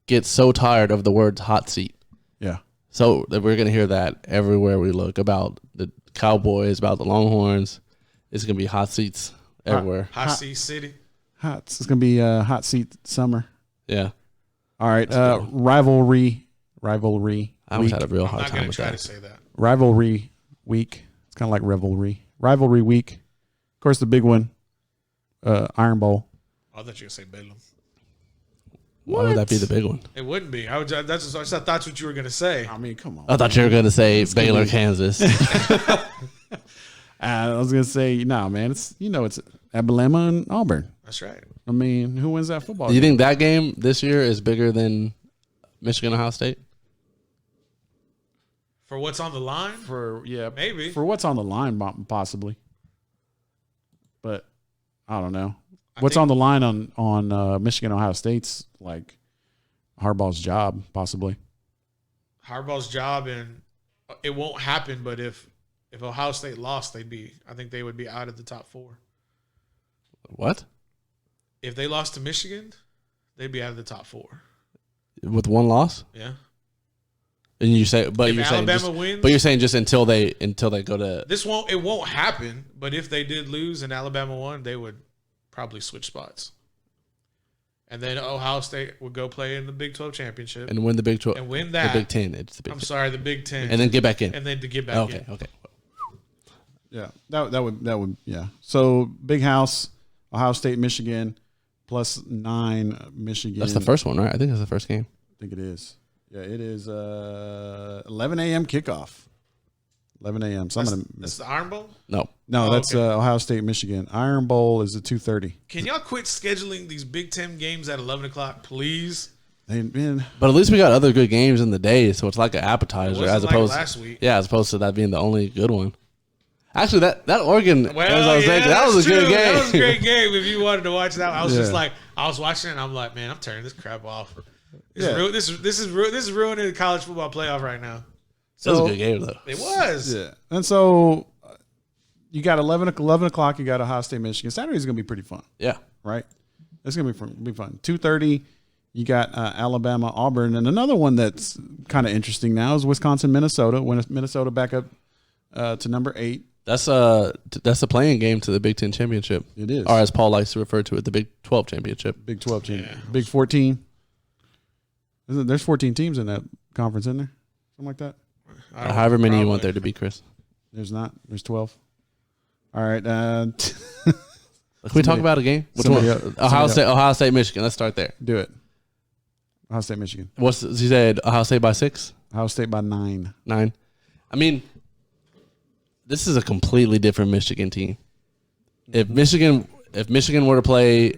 get so tired of the words hot seat. Yeah. So that we're going to hear that everywhere we look about the Cowboys, about the Longhorns. It's going to be hot seats everywhere. Hot seat city. It's going to be hot seat summer. Yeah. All right. Rivalry. I always had a real hard time with that. I'm not going to try to say that. Rivalry week. It's kind of like revelry. Rivalry week. Of course, the big one, Iron Bowl. I thought you were going to say Bedlam. Why would that be the big one? It wouldn't be. I thought that's what you were going to say. I mean, come on. I thought you were going to say Baylor, Kansas. I was going to say, man, it's Alabama and Auburn. That's right. I mean, who wins that football Do you game? think that game this year is bigger than Michigan, Ohio State? For what's on the line? Maybe. For what's on the line, possibly. But I don't know. What's on the line on Michigan, Ohio State's like Harbaugh's job, possibly. Harbaugh's job, and it won't happen. But if Ohio State lost, I think they would be out of the top 4. What? If they lost to Michigan, they'd be out of the top 4 with one loss. Yeah. And you say, but if Alabama wins, but you're saying just until they go to it won't happen. But if they did lose and Alabama won, they would probably switch spots. And then Ohio State would go play in the Big 12 championship and win the Big 12 and win that. The Big 10. It's the Big 10. Sorry, the Big 10. And then get back in. And then to get back in. Okay. Yeah, that would yeah. So Big House, Ohio State, Michigan, +9 Michigan. That's the first one, right? I think that's the first game. I think it is. Yeah, it is 11 a.m. kickoff. 11 a.m. So that's the Iron Bowl? No, that's Ohio State, Michigan. Iron Bowl is at 2:30. Can y'all quit scheduling these Big 10 games at 11 o'clock, please? But at least we got other good games in the day, so it's like an appetizer as opposed last week. Yeah, as opposed to that being the only good one. Actually, that Oregon, that was a good game. That was a great game. If you wanted to watch that, I was just like, I was watching it, and I'm like, man, I'm turning this crap off. This is ruining the college football playoff right now. That was a good game, though. It was. Yeah. And so you got 11 o'clock, you got Ohio State, Michigan. Saturday's going to be pretty fun. Yeah. Right? It's going to be fun. 2:30, you got Alabama, Auburn. And another one that's kind of interesting now is Wisconsin, Minnesota. When Minnesota back up to number 8. That's a playing game to the Big 10 championship. It is. Or as Paul likes to refer to it, the Big 12 championship. Big 12 championship. Yeah. Big 14. There's 14 teams in that conference, isn't there? Something like that? However many you want there to be, Chris. There's not. There's 12. All right. Can we talk about a game? Which one? Ohio State, Michigan. Let's start there. Do it. Ohio State, Michigan. You said Ohio State by 6? Ohio State by 9. 9. I mean, this is a completely different Michigan team. If Michigan were to play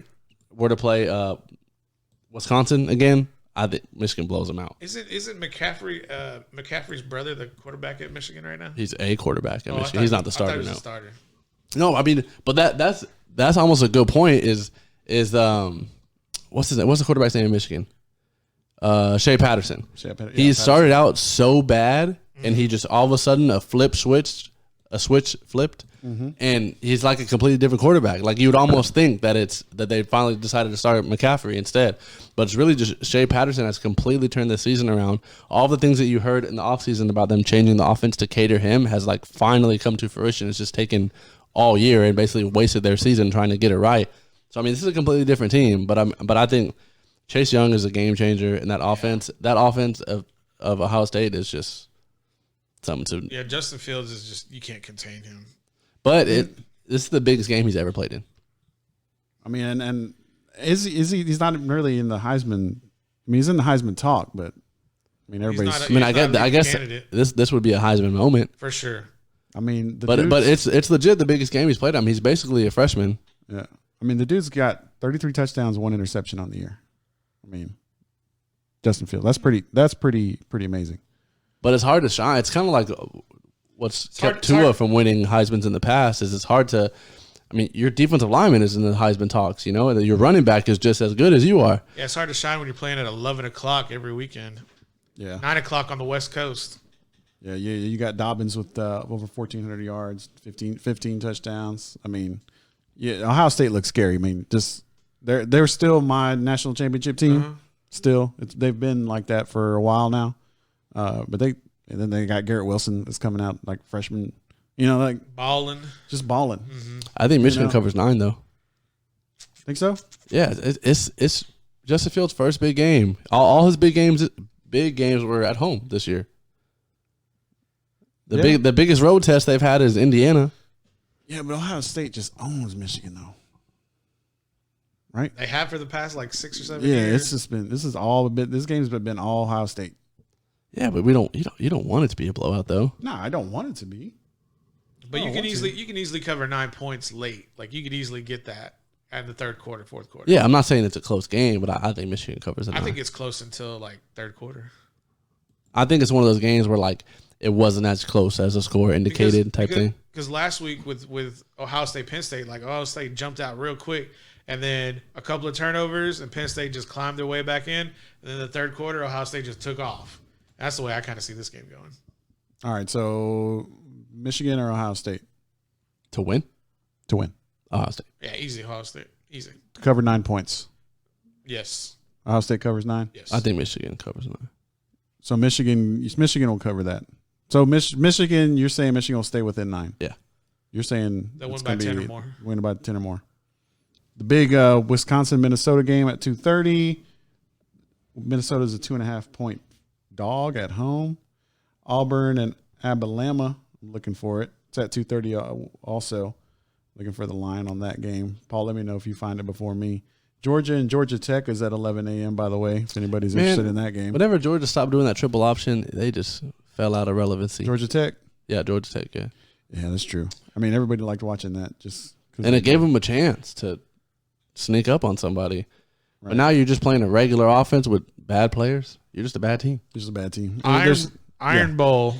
Wisconsin again, I think Michigan blows them out. Isn't McCaffrey's brother the quarterback at Michigan right now? He's a quarterback at Michigan. He's not the starter now. Starter. No, I mean, but that's almost a good point. Is what's the quarterback's name in Michigan? Shea Patterson. He started out so bad, and he just all of a sudden a switch flipped, and he's like a completely different quarterback. Like you would almost think that they finally decided to start McCaffrey instead, but it's really just Shea Patterson has completely turned the season around. All the things that you heard in the offseason about them changing the offense to cater him has like finally come to fruition. It's just taken all year and basically wasted their season trying to get it right. So I mean, this is a completely different team, but I think Chase Young is a game changer in that offense. That offense of Ohio State is just something to. Yeah, Justin Fields is just you can't contain him. But this is the biggest game he's ever played in. I mean, and is he? He's not really in the Heisman. I mean, he's in the Heisman talk, but I mean, everybody's. I guess this would be a Heisman moment for sure. I mean, but it's legit the biggest game he's played. I mean, he's basically a freshman. Yeah, I mean, the dude's got 33 touchdowns, 1 interception on the year. I mean, Justin Fields. That's pretty amazing. But it's hard to shine. It's kind of like what's kept Tua from winning Heismans in the past. Is it's hard to. I mean, your defensive lineman is in the Heisman talks. You know, your running back is just as good as you are. Yeah, it's hard to shine when you're playing at 11 o'clock every weekend. Yeah, 9 o'clock on the West Coast. Yeah, you got Dobbins with over 1,400 yards, 15 touchdowns. I mean, yeah, Ohio State looks scary. I mean, just they're still my national championship team. Still, they've been like that for a while now. But then they got Garrett Wilson that's coming out like freshman. You know, like just balling. Mm-hmm. I think Michigan covers 9 though. Think so? Yeah, it's Justin Fields' first big game. All his big games were at home this year. The biggest road test they've had is Indiana. Yeah, but Ohio State just owns Michigan though, right? They have for the past like 6 or 7 years. Yeah, it's just been this game's been all Ohio State. Yeah, but you don't want it to be a blowout though. No, I don't want it to be. But you can easily cover 9 points late. Like you could easily get that at the third quarter, fourth quarter. Yeah, I'm not saying it's a close game, but I think Michigan covers it. I think it's close until like third quarter. I think it's one of those games where like it wasn't as close as the score indicated thing. Because last week with Ohio State, Penn State, like Ohio State jumped out real quick, and then a couple of turnovers, and Penn State just climbed their way back in. And then the third quarter, Ohio State just took off. That's the way I kind of see this game going. All right, so Michigan or Ohio State? To win? To win. Ohio State. Yeah, easy, Ohio State. Easy. To cover 9 points. Yes. Ohio State covers 9? Yes. I think Michigan covers 9. So Michigan will cover that. So Michigan, you're saying Michigan will stay within 9? Yeah. You're saying they'll win by 10 or more. Win by 10 or more. The big Wisconsin-Minnesota game at 2:30. Minnesota's a 2.5-point dog at home. Auburn and Alabama, I'm looking for it. It's at 2:30 also. Looking for the line on that game. Paul, let me know if you find it before me. Georgia and Georgia Tech is at 11 a.m., by the way, if anybody's interested in that game. Whenever Georgia stopped doing that triple option, they just fell out of relevancy. Georgia Tech? Yeah, Georgia Tech, yeah. Yeah, that's true. I mean, everybody liked watching that. And it gave them a chance to sneak up on somebody. Right. But now you're just playing a regular offense with bad players. You're just a bad team. You're just a bad team. Iron Bowl,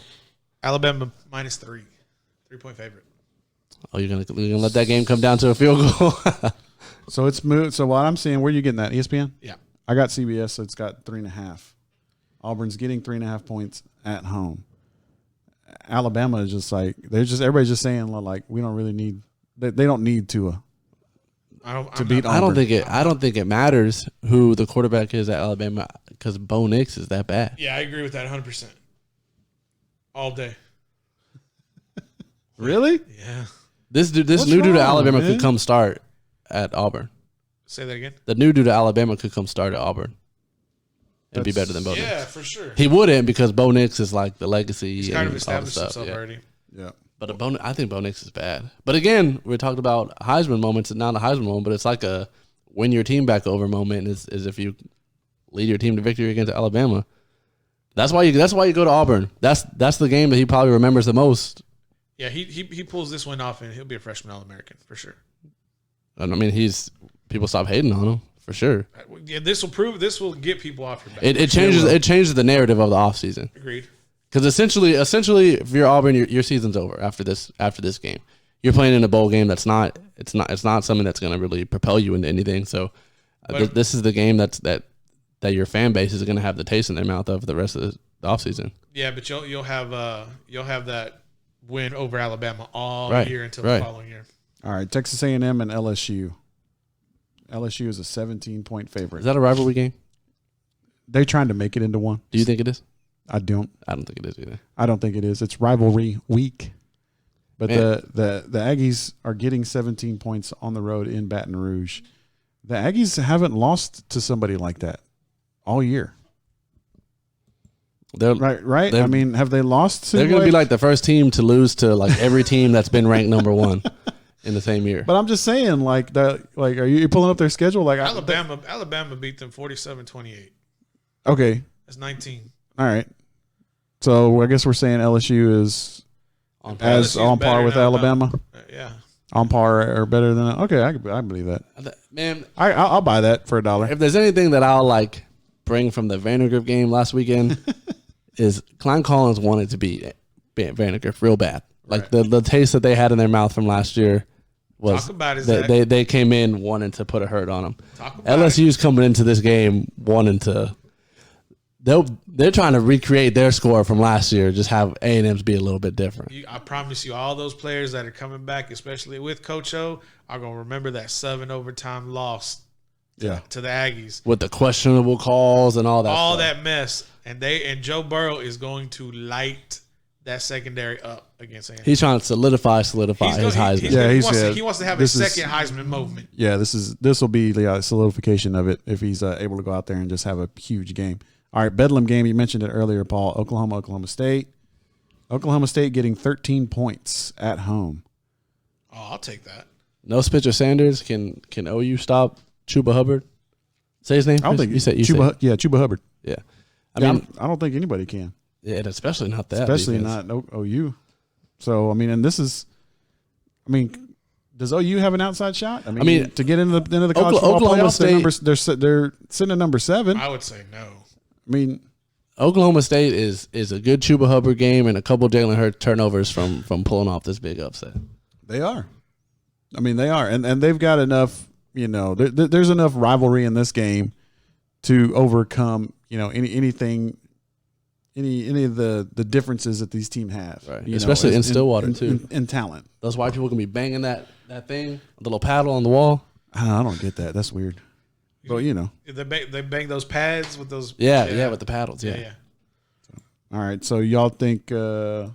Alabama -3. 3-point favorite. Oh, you're gonna let that game come down to a field goal? So it's moved. So what I'm seeing, where are you getting that? ESPN? Yeah. I got CBS, so it's got 3.5. Auburn's getting 3.5 points at home. Alabama is just like everybody's just saying like we don't really need. They don't need to beat Auburn. I don't think it matters who the quarterback is at Alabama because Bo Nix is that bad. Yeah, I agree with that 100%. All day. Really? Yeah. This new dude at Alabama could come start at Auburn. Say that again. The new dude at Alabama could come start at Auburn. It'd be better than Bo Nix. Yeah, for sure. He wouldn't because Bo Nix is like the legacy. He's kind of established himself already. Yeah. But I think Bo Nix is bad. But again, we talked about Heisman moments. It's not a Heisman moment, but it's like a win your team back over moment. Is if you lead your team to victory against Alabama. That's why you go to Auburn. That's the game that he probably remembers the most. Yeah, he pulls this one off and he'll be a freshman All-American for sure. I mean, people stop hating on him. for sure. Yeah, this will get people off your back. It changes the narrative of the offseason. Agreed. Because essentially, if you're Auburn, your season's over after this game. You're playing in a bowl game it's not something that's going to really propel you into anything. So this is the game that your fan base is going to have the taste in their mouth of the rest of the offseason. Yeah, but you'll have that win over Alabama all year until the following year. All right, Texas A&M and LSU. LSU is a 17-point favorite. Is that a rivalry game? They're trying to make it into one. Do you think it is? I don't think it is either. I don't think it is. It's rivalry week. But the Aggies are getting 17 points on the road in Baton Rouge. The Aggies haven't lost to somebody like that all year. Right? I mean, have they lost to they're going to be like the first team to lose to like every team that's been ranked number 1 in the same year. But I'm just saying, like that. Like, are you pulling up their schedule? Like Alabama beat them 47-28. Okay, that's 19. All right. So I guess we're saying LSU is on par with Alabama. Yeah, on par or better than. Okay, I believe that. Man, I'll buy that for $1. If there's anything that I'll like bring from the Vandergrift game last weekend, is Klein Collins wanted to beat Vandergrift real bad. Like the taste that they had in their mouth from last year was they came in wanting to put a hurt on them. LSU's coming into this game wanting to. They're trying to recreate their score from last year. Just have A&M's be a little bit different. I promise you, all those players that are coming back, especially with Coach O, are gonna remember that 7 overtime loss. To the Aggies with the questionable calls and all that. All that mess, and Joe Burrow is going to light that secondary up against A&M. He's trying to solidify his Heisman. He wants to have a second Heisman movement. Yeah, this will be the solidification of it if he's able to go out there and just have a huge game. All right, Bedlam game. You mentioned it earlier, Paul. Oklahoma State. Oklahoma State getting 13 points at home. Oh, I'll take that. No Spencer Sanders. Can OU stop Chuba Hubbard? Say his name. I don't think you said Chuba Hubbard. Yeah, I mean, I don't think anybody can. Yeah, and especially not that. Especially not OU. So I mean, and this is, does OU have an outside shot? I mean to get into the college football playoffs, they're sitting at number 7. I would say no. I mean, Oklahoma State is a good Chuba Hubbard game and a couple Jalen Hurts turnovers from pulling off this big upset. They are. I mean, they are, and they've got enough. There's enough rivalry in this game to overcome any of the differences that these teams have. Right. Especially in Stillwater too. In talent. Those white people can be banging that thing, the little paddle on the wall. I don't get that. That's weird. But they bang those pads with those. Yeah, with the paddles. Yeah. All right, so y'all think this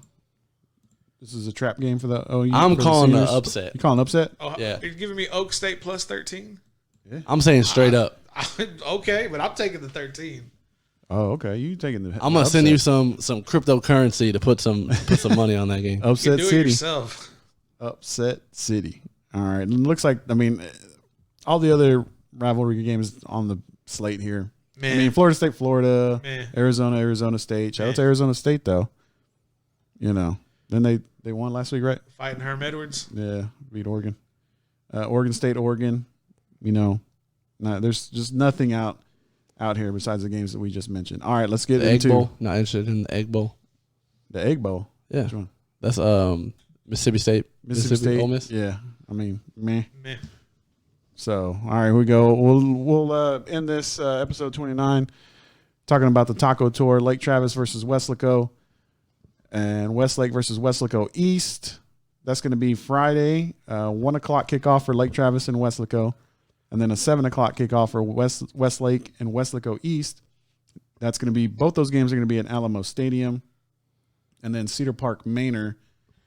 is a trap game for the OU? I'm calling an upset. You calling upset? Oh, yeah. You're giving me Oak State plus 13? Yeah. I'm saying straight up. Okay, but I'm taking the 13. Oh, okay. You taking the? I'm gonna send you some cryptocurrency to put some money on that game. Upset you can do City. It yourself. Upset City. All right. It looks like all the other rivalry games on the slate here. Man. Florida State, Florida, Arizona State. Shout out to Arizona State though. Then they won last week, right? Fighting Herm Edwards. Yeah, beat Oregon. Oregon State, Oregon. There's just nothing out here besides the games that we just mentioned. All right, let's get the into Egg Bowl. Not interested in the Egg Bowl. The Egg Bowl. Yeah, which one? That's Mississippi State. Mississippi State. Ole Miss. Yeah, meh. So, all right, here we go. We'll end this episode 29 talking about the Taco Tour, Lake Travis versus Weslaco, and Westlake versus Weslaco East. That's going to be Friday, 1 o'clock kickoff for Lake Travis and Weslaco, and then a 7 o'clock kickoff for Westlake and Weslaco East. That's going to be, both those games are going to be at Alamo Stadium, and then Cedar Park Manor.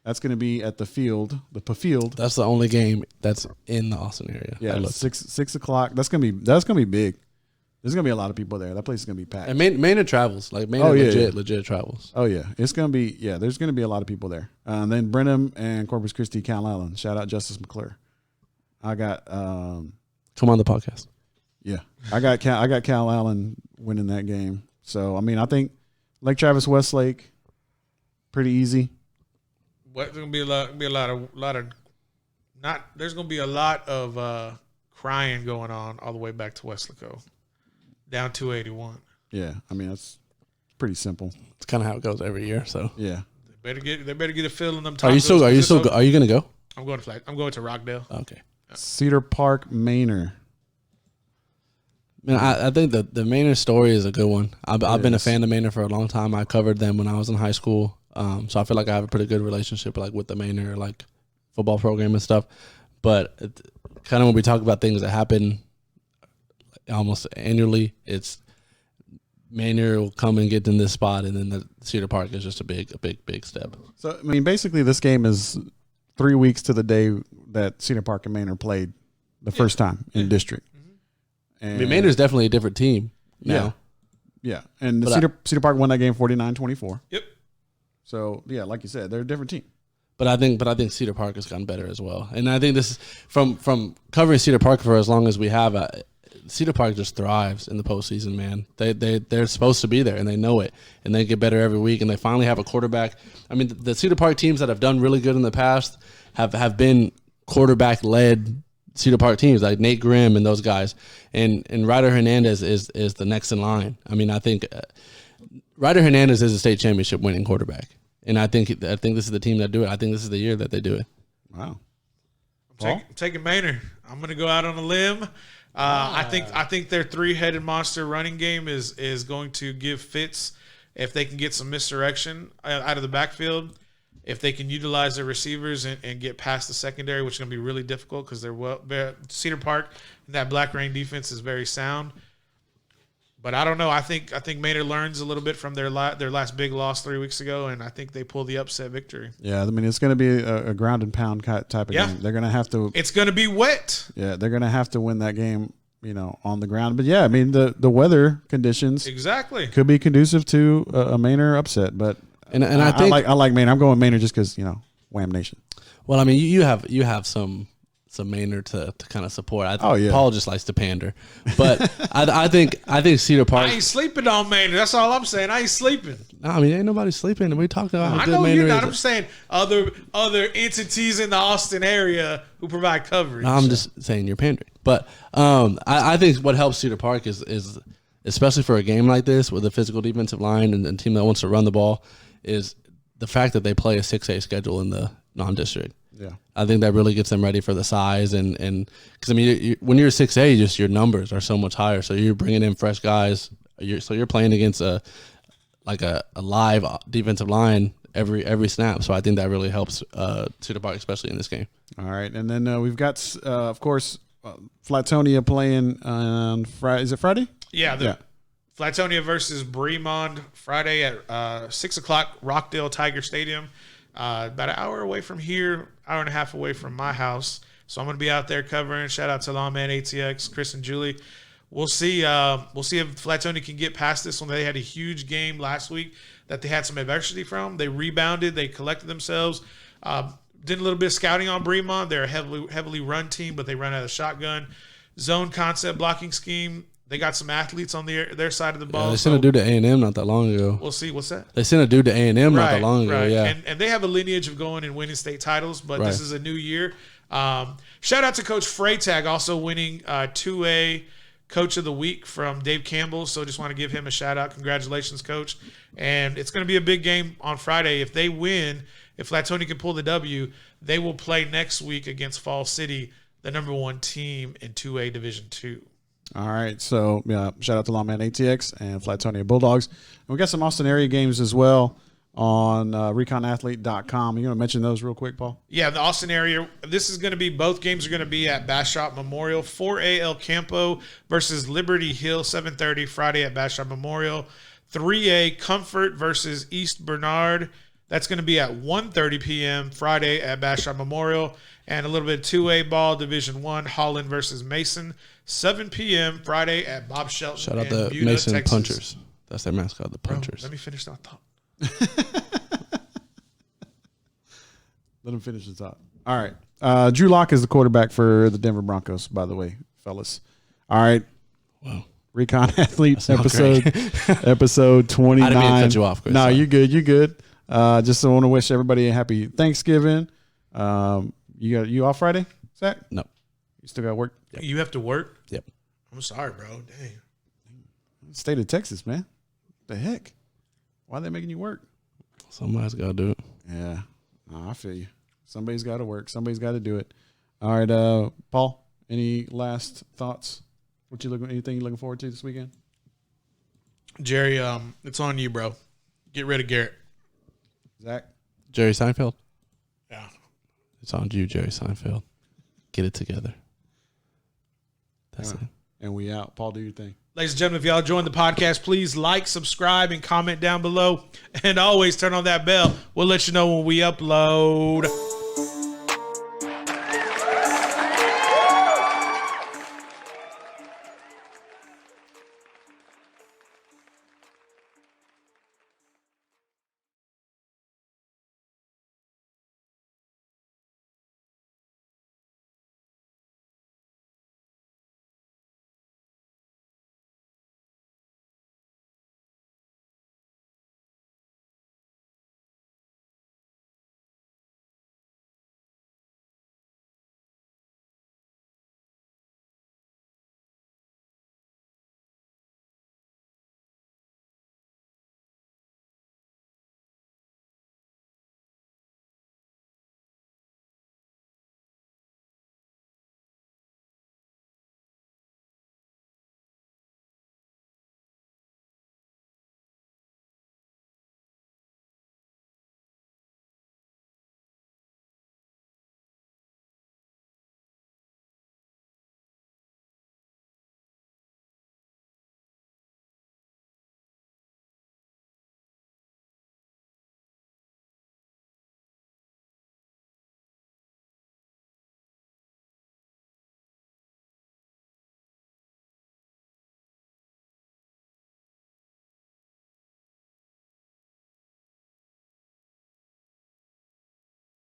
That's going to be at the field. That's the only game that's in the Austin area. Yeah, 6 o'clock. That's gonna be big. There's gonna be a lot of people there. That place is gonna be packed. And Maynard travels, legit travels. Oh yeah, it's gonna be There's gonna be a lot of people there. Then Brenham and Corpus Christi, Cal Allen. Shout out Justice McClure. I got come on the podcast. Yeah, I got Cal Allen winning that game. So I think Lake Travis Westlake, pretty easy. There's gonna be a lot of crying going on all the way back to Weslaco, down 281. Yeah, I mean that's pretty simple. It's kind of how it goes every year. So yeah, They better get a feel in them. Are you still? Are you going to go? I'm going to Rockdale. Okay. Cedar Park, Manor. Man, I think the Manor story is a good one. I've been a fan of Manor for a long time. I covered them when I was in high school, so I feel like I have a pretty good relationship with the Manor football program and stuff. But kind of when we talk about things that happen almost annually, it's Manor will come and get in this spot, and then the Cedar Park is just a big step. So I mean, basically, this game is 3 weeks to the day that Cedar Park and Manor played the first time in district. And I mean, Manor's definitely a different team now. Yeah. And Cedar Park won that game 49-24. Yep. So, yeah, like you said, they're a different team. But I think Cedar Park has gotten better as well. And I think this is from covering Cedar Park for as long as we have, Cedar Park just thrives in the postseason, man. They're supposed to be there, and they know it. And they get better every week, and they finally have a quarterback. I mean, the Cedar Park teams that have done really good in the past have been quarterback-led Cedar Park teams like Nate Grimm and those guys, and Ryder Hernandez is the next in line. I mean, I think Ryder Hernandez is a state championship winning quarterback, and I think this is the team that do it. I think this is the year that they do it. Wow. I'm taking Manor. I'm going to go out on a limb. I think their three-headed monster running game is going to give fits if they can get some misdirection out of the backfield. If they can utilize their receivers and get past the secondary, which is going to be really difficult because Cedar Park and that Black Rain defense is very sound. But I don't know. I think Manor learns a little bit from their last big loss 3 weeks ago, and I think they pull the upset victory. Yeah, I mean it's going to be a ground and pound type of game. They're going to have to. It's going to be wet. Yeah, they're going to have to win that game, on the ground. But yeah, I mean the weather conditions could be conducive to a Manor upset, but. And I think I like Manor. I'm going Manor just because Wham Nation. Well, I mean you have some Manor to kind of support. Paul just likes to pander, but I think Cedar Park. I ain't sleeping on Manor. That's all I'm saying. I ain't sleeping. No, I mean ain't nobody sleeping. We talking about how good know Manor you're not. is. I'm saying other entities in the Austin area who provide coverage. No, I'm just saying you're pandering. But I think what helps Cedar Park is especially for a game like this with a physical defensive line and a team that wants to run the ball, is the fact that they play a 6A schedule in the non-district. Yeah, I think that really gets them ready for the size and because I mean when you're 6A, just your numbers are so much higher. So you're bringing in fresh guys. You're playing against a live defensive line every snap. So I think that really helps Cedar Park, especially in this game. All right, and then we've got of course Flatonia playing on Friday. Is it Friday? Yeah. Flatonia versus Bremond Friday at 6:00, Rockdale Tiger Stadium. About an hour away from here, hour and a half away from my house. So I'm going to be out there covering. Shout out to Lawman ATX, Chris and Julie. We'll see. We'll see if Flatonia can get past this one. They had a huge game last week that they had some adversity from. They rebounded. They collected themselves. Did a little bit of scouting on Bremond. They're a heavily run team, but they run out of shotgun. Zone concept blocking scheme. They got some athletes on their side of the ball. Yeah, they sent a dude to A&M not that long ago. We'll see. What's that? They sent a dude to A&M not that long ago, yeah. And they have a lineage of going and winning state titles, but this is a new year. Shout out to Coach Freytag, also winning 2A Coach of the Week from Dave Campbell. So just want to give him a shout out. Congratulations, Coach. And it's going to be a big game on Friday. If they win, if Flatonia can pull the W, they will play next week against Fall City, the number 1 team in 2A Division II. All right, so shout out to Lawman ATX and Flatonia Bulldogs. And we got some Austin area games as well on reconathlete.com. You going to mention those real quick, Paul? Yeah, the Austin area. This is going to be, both games are going to be at Bastrop Memorial. 4A El Campo versus Liberty Hill, 7:30 Friday at Bastrop Memorial. 3A Comfort versus East Bernard. That's going to be at 1:30 p.m. Friday at Bastrop Memorial. And a little bit of 2A ball, Division I, Holland versus Mason. 7 p.m. Friday at Bob Shelton. Shout out the Buda, Mason Texas. Punchers. That's their mascot, the Punchers. Let me finish that thought. Let him finish the thought. All right. Drew Lock is the quarterback for the Denver Broncos, by the way, fellas. All right. Wow. Recon Athlete episode 29. I didn't mean to cut you off, Chris. No, you're good. You're good. Just want to wish everybody a happy Thanksgiving. You off Friday, Zach? No. You still got work? Yep. You have to work? Yep. I'm sorry, bro. Dang. State of Texas, man. The heck? Why are they making you work? Somebody's got to do it. Yeah. No, I feel you. Somebody's got to work. Somebody's got to do it. All right, Paul, any last thoughts? Anything you looking forward to this weekend? Jerry, it's on you, bro. Get rid of Garrett. Zach? Jerry Seinfeld? Yeah. It's on you, Jerry Seinfeld. Get it together. That's it. And we out. Paul, do your thing. Ladies and gentlemen, if y'all join the podcast, please like, subscribe, and comment down below. And always turn on that bell. We'll let you know when we upload.